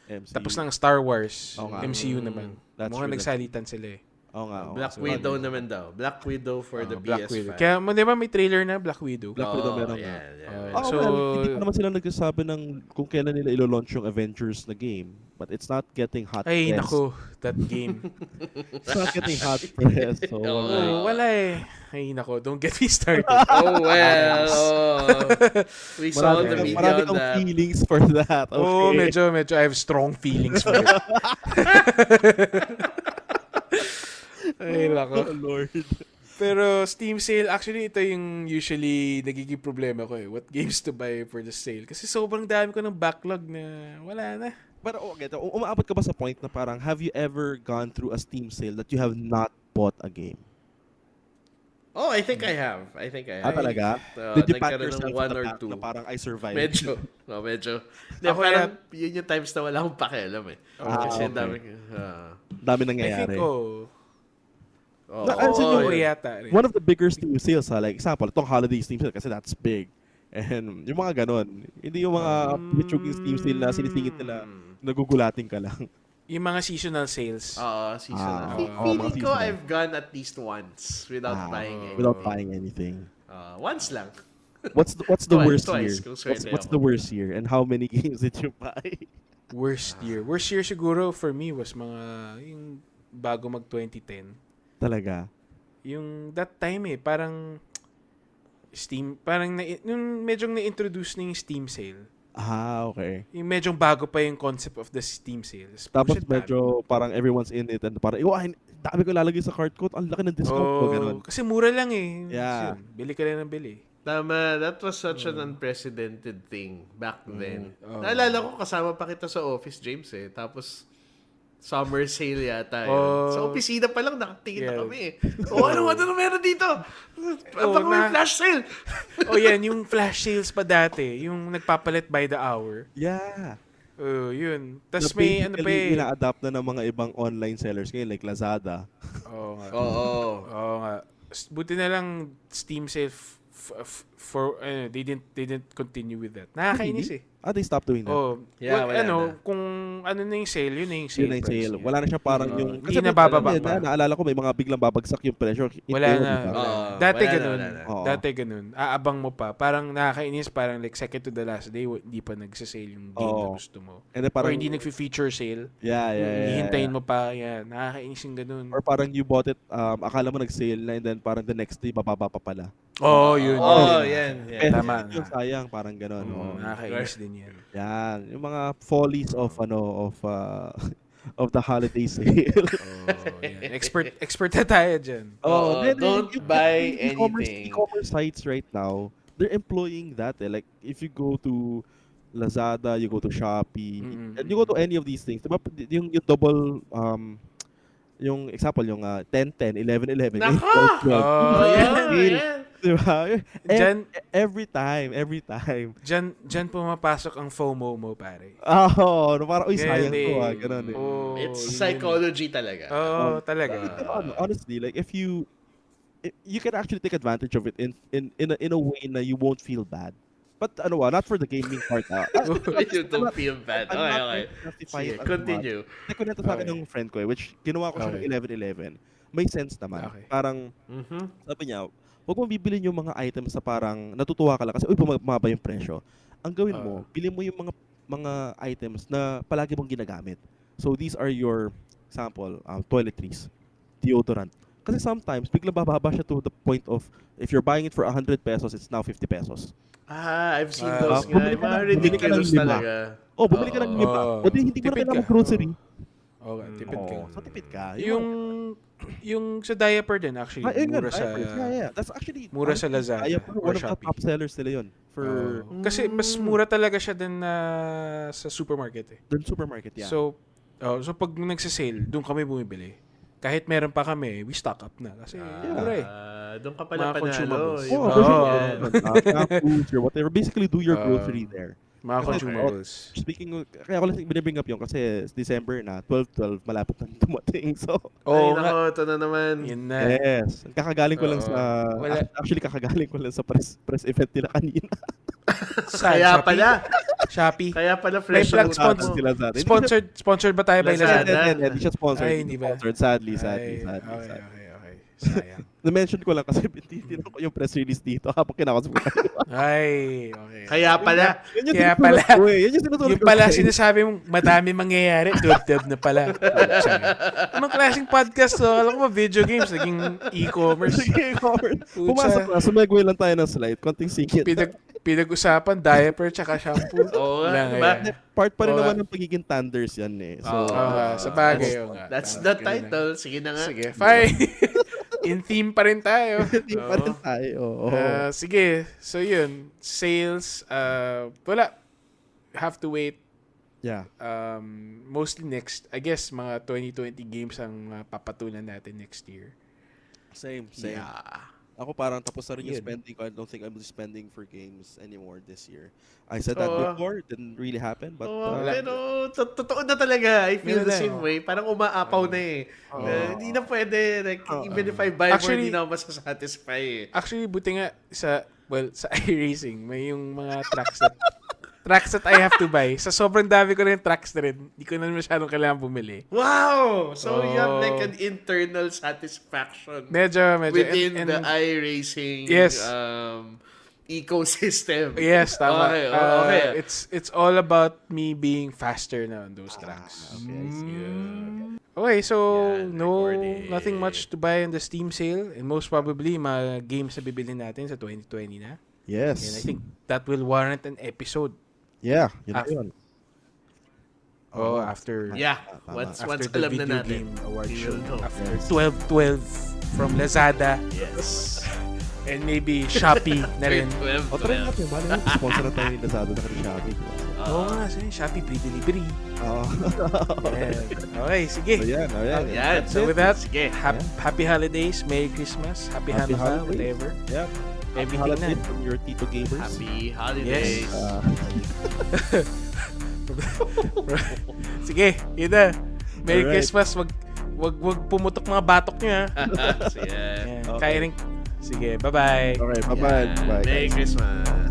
[SPEAKER 2] MCU.
[SPEAKER 1] tapos na ang Star Wars,
[SPEAKER 2] Oo nga.
[SPEAKER 1] MCU naman.
[SPEAKER 2] That's
[SPEAKER 1] Mukhang
[SPEAKER 2] true,
[SPEAKER 1] nagsalitan sila eh.
[SPEAKER 2] Oo nga.
[SPEAKER 3] Black Widow naman daw. Black Widow for the
[SPEAKER 1] Black
[SPEAKER 3] PS5.
[SPEAKER 1] Widow. Kaya, di ba may trailer na Black Widow?
[SPEAKER 2] Black Widow meron
[SPEAKER 3] yeah,
[SPEAKER 2] nga.
[SPEAKER 3] yeah.
[SPEAKER 1] So,
[SPEAKER 2] Well, hindi pa naman sila nagsasabi ng kung kailan nila ilo-launch yung Avengers na game. But it's not getting hot
[SPEAKER 1] ay,
[SPEAKER 2] press.
[SPEAKER 1] nako, that game.
[SPEAKER 2] It's not getting hot press. So,
[SPEAKER 1] Wala eh. Ay, nako, don't get me started.
[SPEAKER 3] Oh, well. We saw the video
[SPEAKER 2] marami
[SPEAKER 3] on
[SPEAKER 2] kang
[SPEAKER 3] that.
[SPEAKER 2] feelings for that. Okay.
[SPEAKER 1] Oh, medyo I have strong feelings for it. Ay, nako.
[SPEAKER 2] Oh, Lord.
[SPEAKER 1] Pero Steam sale, actually, ito yung usually nagiging problema ko eh. What games to buy for the sale? Kasi sobrang dami ko ng backlog na wala na.
[SPEAKER 2] Pero okay, umaabot ka ba sa point na parang have you ever gone through a Steam sale that you have not bought a game?
[SPEAKER 3] Oh, I think I have.
[SPEAKER 2] Talaga? Did you pat
[SPEAKER 3] nagkaroon
[SPEAKER 2] yourself
[SPEAKER 3] ng one
[SPEAKER 2] on the
[SPEAKER 3] or
[SPEAKER 2] back
[SPEAKER 3] two?
[SPEAKER 2] na parang I survived?
[SPEAKER 3] Medyo. No, medyo. Hindi,
[SPEAKER 1] Ako
[SPEAKER 3] parang yun yung times na wala akong pakialam eh. Kasi
[SPEAKER 2] okay.
[SPEAKER 3] dami.
[SPEAKER 2] Dami
[SPEAKER 1] I
[SPEAKER 2] nangyayari.
[SPEAKER 1] think,
[SPEAKER 3] Yeah.
[SPEAKER 2] One of the bigger Steam sales, like example, itong holiday Steam sale kasi that's big. And yung mga ganon, hindi yung mga pitchuging Steam sale na sinisingit nila, nagugulating ka lang.
[SPEAKER 1] yung mga seasonal sales.
[SPEAKER 3] Seasonal.
[SPEAKER 2] mga
[SPEAKER 3] Feeling ko
[SPEAKER 2] seasonal.
[SPEAKER 3] I've gone at least once without buying anything.
[SPEAKER 2] Without buying anything.
[SPEAKER 3] Once lang.
[SPEAKER 2] What's the worst
[SPEAKER 3] Twice,
[SPEAKER 2] year?
[SPEAKER 3] kung swerte
[SPEAKER 2] What's
[SPEAKER 3] ako.
[SPEAKER 2] the worst year? And how many games did you buy?
[SPEAKER 1] Worst year. Worst year siguro for me was mga, yung bago mag 2010.
[SPEAKER 2] Talaga?
[SPEAKER 1] Yung that time parang Steam, parang yung medyo na-introduce na yung Steam sale.
[SPEAKER 2] Okay.
[SPEAKER 1] Yung medyo bago pa yung concept of the Steam sales.
[SPEAKER 2] Tapos medyo parang everyone's in it and parang, dami ko lalagay sa cart ko, ang laki ng discount ko, ganun.
[SPEAKER 1] Kasi mura lang eh.
[SPEAKER 2] Yeah.
[SPEAKER 1] Yun, bili ka lang ng bili.
[SPEAKER 3] Tama, that was such an unprecedented thing back then. Naalala ko, kasama pa kita sa office, James eh. Tapos, summer sale yata yun. Sa opisina pa lang, nakatingin na kami eh. Ano meron dito? Baka may flash sale.
[SPEAKER 1] Yan, yung flash sales pa dati. Yung nagpapalit by the hour.
[SPEAKER 2] Yeah.
[SPEAKER 1] Yun. Tapos may ano pa eh.
[SPEAKER 2] Ina-adapt na ng mga ibang online sellers ngayon like Lazada.
[SPEAKER 1] Oo nga.
[SPEAKER 3] Oo
[SPEAKER 1] nga. Buti na lang Steam sale they didn't continue with that. Nakakainis eh.
[SPEAKER 2] They stopped doing that.
[SPEAKER 3] Yeah, wala na.
[SPEAKER 1] Kung ano na yung sale, yun na yung sale
[SPEAKER 2] Yun na yung
[SPEAKER 1] price
[SPEAKER 2] sale.
[SPEAKER 1] niya.
[SPEAKER 2] Wala na siya parang yung...
[SPEAKER 1] Hindi na bababa pa.
[SPEAKER 2] Naalala ko may mga biglang babagsak yung presyo.
[SPEAKER 1] Wala na. Dati ganun.
[SPEAKER 3] wala na.
[SPEAKER 1] Dati ganun. Aabang mo pa. Parang nakakainis. Parang like second to the last day, hindi pa nagsasale yung game na gusto mo.
[SPEAKER 2] And then parang,
[SPEAKER 1] or hindi nag-feature sale.
[SPEAKER 2] Yeah.
[SPEAKER 1] Hihintayin mo pa. Yan. Nakakainis yung ganun.
[SPEAKER 2] Or parang you bought it, akala mo nag-sale na and then parang the next day, bababa pa pala.
[SPEAKER 1] Yun.
[SPEAKER 3] Yan.
[SPEAKER 1] Tama.
[SPEAKER 2] Yung sayang, parang gano'n.
[SPEAKER 1] Nakakainis din yan.
[SPEAKER 2] Yan. Yung mga follies of of the holiday sale.
[SPEAKER 1] Yan. Expert na tayo dyan.
[SPEAKER 3] Don't buy anything.
[SPEAKER 2] E-commerce sites right now, they're employing that. Like, if you go to Lazada, you go to Shopee, and you go to any of these things, diba, yung double, yung example, yung 10-10, 11-11,
[SPEAKER 3] Nako!
[SPEAKER 2] yan. Diba? Every time.
[SPEAKER 1] Dyan pumapasok ang FOMO mo, pare.
[SPEAKER 2] Parang, sayang ko, ganun eh.
[SPEAKER 3] It's psychology talaga.
[SPEAKER 1] Talaga.
[SPEAKER 2] Honestly, like, if you can actually take advantage of it in a way na you won't feel bad. But not for the gaming part.
[SPEAKER 3] You don't feel bad. Okay. Continue.
[SPEAKER 2] Nakunento sa akin ng friend ko which ginawa ko siya ng 11-11. May sense naman.
[SPEAKER 1] Okay.
[SPEAKER 2] Parang, sabi niya, huwag mo bibilin yung mga items sa parang natutuwa ka lang kasi, bumaba yung presyo. Ang gawin mo, bili mo yung mga items na palagi mong ginagamit. So, these are your, example, toiletries, deodorant. Kasi sometimes, biglang bababa siya to the point of, if you're buying it for 100 pesos, it's now 50 pesos.
[SPEAKER 3] I've seen those nga. Mga ridiculous talaga.
[SPEAKER 2] Bumili ka ng 5. O hindi mo na kailangan mag-grocery.
[SPEAKER 1] Tipid ka.
[SPEAKER 2] So, tipid ka.
[SPEAKER 1] Yung sa diaper din, actually. Mura sa...
[SPEAKER 2] Yeah. That's actually...
[SPEAKER 1] Mura sa Lazada
[SPEAKER 2] One of the top sellers nila yun.
[SPEAKER 1] Kasi mas mura talaga siya din sa supermarket eh.
[SPEAKER 2] Doon supermarket, yeah.
[SPEAKER 1] So pag nagsasale, doon kami bumibili. Kahit meron pa kami, we stock up na. Kasi mura eh.
[SPEAKER 3] Doon ka pala
[SPEAKER 1] Mga
[SPEAKER 3] panalo.
[SPEAKER 1] consumables.
[SPEAKER 2] Shampoos or whatever. Basically, do your grocery there.
[SPEAKER 1] Mga
[SPEAKER 2] Kasi,
[SPEAKER 1] consumables.
[SPEAKER 2] Speaking of, kaya ko lang binibring up yun kasi December na, 12-12, malapit na dumating. So,
[SPEAKER 3] Ay,
[SPEAKER 1] Oo nga.
[SPEAKER 3] nako, ito na naman.
[SPEAKER 1] Yun na.
[SPEAKER 2] yes. Kakagaling ko lang
[SPEAKER 3] Oo.
[SPEAKER 2] sa,
[SPEAKER 1] Wala.
[SPEAKER 2] actually kakagaling ko lang sa press event nila kanina.
[SPEAKER 1] Saan?
[SPEAKER 3] Kaya
[SPEAKER 1] Shopee?
[SPEAKER 3] pala.
[SPEAKER 1] Shopee.
[SPEAKER 3] Kaya pala
[SPEAKER 1] May
[SPEAKER 3] fresh
[SPEAKER 1] plug
[SPEAKER 3] ang
[SPEAKER 1] sponsor.
[SPEAKER 3] mo.
[SPEAKER 2] Sila sa atin.
[SPEAKER 1] Sponsored ba tayo by
[SPEAKER 3] Lazada.
[SPEAKER 1] Lazada?
[SPEAKER 2] Hindi siya sponsored.
[SPEAKER 1] Ay, hindi ba?
[SPEAKER 2] Sponsored, sadly.
[SPEAKER 1] Okay.
[SPEAKER 2] Sadly.
[SPEAKER 1] Sayang.
[SPEAKER 2] Na-mention ko lang kasi tinitin ko yung press release dito habang kinakausap ko kayo.
[SPEAKER 1] Ay, okay.
[SPEAKER 3] Kaya pala.
[SPEAKER 2] Yun yung
[SPEAKER 1] Kaya
[SPEAKER 2] tinutulog
[SPEAKER 1] pala.
[SPEAKER 2] ko eh. Yun yung tinutulog
[SPEAKER 1] Yung
[SPEAKER 2] ko
[SPEAKER 1] pala
[SPEAKER 2] eh.
[SPEAKER 1] sinasabi mong madami mangyayari, dub na pala. Anong klaseng podcast to? Alam ko ba video games, naging e-commerce.
[SPEAKER 2] Sige, Robert.
[SPEAKER 1] Putsa.
[SPEAKER 2] Pumasok na. Sumegway lang tayo ng slide. Konting singit.
[SPEAKER 1] Pinag-usapan, diaper, tsaka shampoo.
[SPEAKER 3] Oo nga,
[SPEAKER 1] Lang,
[SPEAKER 3] diba?
[SPEAKER 1] ayan.
[SPEAKER 2] Part pa rin
[SPEAKER 1] Oo.
[SPEAKER 2] naman ng pagiging Tanders yan eh. So,
[SPEAKER 1] Sa bagay, oo nga.
[SPEAKER 3] That's
[SPEAKER 1] Tama,
[SPEAKER 3] the
[SPEAKER 1] ganun
[SPEAKER 3] title.
[SPEAKER 1] lang.
[SPEAKER 3] Sige na nga.
[SPEAKER 1] Sige, fine. In theme pa rin tayo.
[SPEAKER 2] hindi pa rin tayo. Oo.
[SPEAKER 1] Sige, so yun. Sales, wala. Have to wait.
[SPEAKER 2] Yeah.
[SPEAKER 1] Mostly next, I guess, mga 2020 games ang papatunan natin next year.
[SPEAKER 2] Same.
[SPEAKER 3] Yeah.
[SPEAKER 2] Ako parang tapos na rin yung
[SPEAKER 1] Yun.
[SPEAKER 2] spending ko. I don't think I'm spending for games anymore this year. I said that
[SPEAKER 3] Oo.
[SPEAKER 2] before. It didn't really happen. But
[SPEAKER 3] Pero totoo na talaga. I feel
[SPEAKER 1] Yun
[SPEAKER 3] the
[SPEAKER 1] na,
[SPEAKER 3] same way. Parang umaapaw na eh. Hindi na pwede. Like, even if I buy more,
[SPEAKER 1] Actually,
[SPEAKER 3] hindi na ako masasatisfy eh.
[SPEAKER 1] Actually, buti nga sa iRacing, may yung mga tracks that I have to buy. Sa sobrang dami ko rin tracks na rin, hindi ko na masyadong kailangan bumili.
[SPEAKER 3] Wow! So you have like an internal satisfaction
[SPEAKER 1] Medyo.
[SPEAKER 3] within
[SPEAKER 1] and
[SPEAKER 3] the iRacing
[SPEAKER 1] Yes.
[SPEAKER 3] ecosystem.
[SPEAKER 1] Yes, tama.
[SPEAKER 3] Okay.
[SPEAKER 1] It's all about me being faster na on those tracks. Okay, so
[SPEAKER 3] Yan,
[SPEAKER 1] no,
[SPEAKER 3] recorded.
[SPEAKER 1] nothing much to buy on the Steam sale, and most probably mga games na bibili natin sa 2020 na.
[SPEAKER 2] yes.
[SPEAKER 1] And I think that will warrant an episode.
[SPEAKER 2] Yeah. Yun
[SPEAKER 1] Ah,
[SPEAKER 2] yun.
[SPEAKER 1] After
[SPEAKER 3] Yeah.
[SPEAKER 2] Tama.
[SPEAKER 3] Once
[SPEAKER 1] after the
[SPEAKER 3] alam na
[SPEAKER 1] Video
[SPEAKER 3] natin.
[SPEAKER 1] Game Award
[SPEAKER 3] we
[SPEAKER 1] show.
[SPEAKER 3] will know.
[SPEAKER 1] After 12/12 from Lazada
[SPEAKER 3] Yes.
[SPEAKER 1] and maybe Shopee na rin.
[SPEAKER 3] 12.
[SPEAKER 2] O, try natin. Bali mo, sponsor na tayo ni Lazada na kani Shopee. Diba?
[SPEAKER 1] Oo nga, Shopee free delivery.
[SPEAKER 2] Oo.
[SPEAKER 1] Ayan. Okay, sige.
[SPEAKER 2] So, yan. Ayan.
[SPEAKER 3] Yan.
[SPEAKER 1] So with that,
[SPEAKER 3] Sige.
[SPEAKER 1] happy holidays, Merry Christmas, Happy
[SPEAKER 2] Happy
[SPEAKER 1] Hanukkah,
[SPEAKER 2] holidays.
[SPEAKER 1] whatever.
[SPEAKER 2] Yep.
[SPEAKER 1] Everything na.
[SPEAKER 2] Holiday from your Tito Gamers.
[SPEAKER 3] Happy holidays.
[SPEAKER 1] Sige, yun na. Merry
[SPEAKER 2] Alright.
[SPEAKER 1] Christmas. Wag pumutok mga batok niyo, ha.
[SPEAKER 3] Sige.
[SPEAKER 1] Ayan.
[SPEAKER 2] Okay.
[SPEAKER 1] Kaya rin. Sige, bye-bye.
[SPEAKER 2] Okay, bye-bye.
[SPEAKER 3] Yan.
[SPEAKER 2] Bye,
[SPEAKER 3] Merry
[SPEAKER 2] guys.
[SPEAKER 3] Christmas.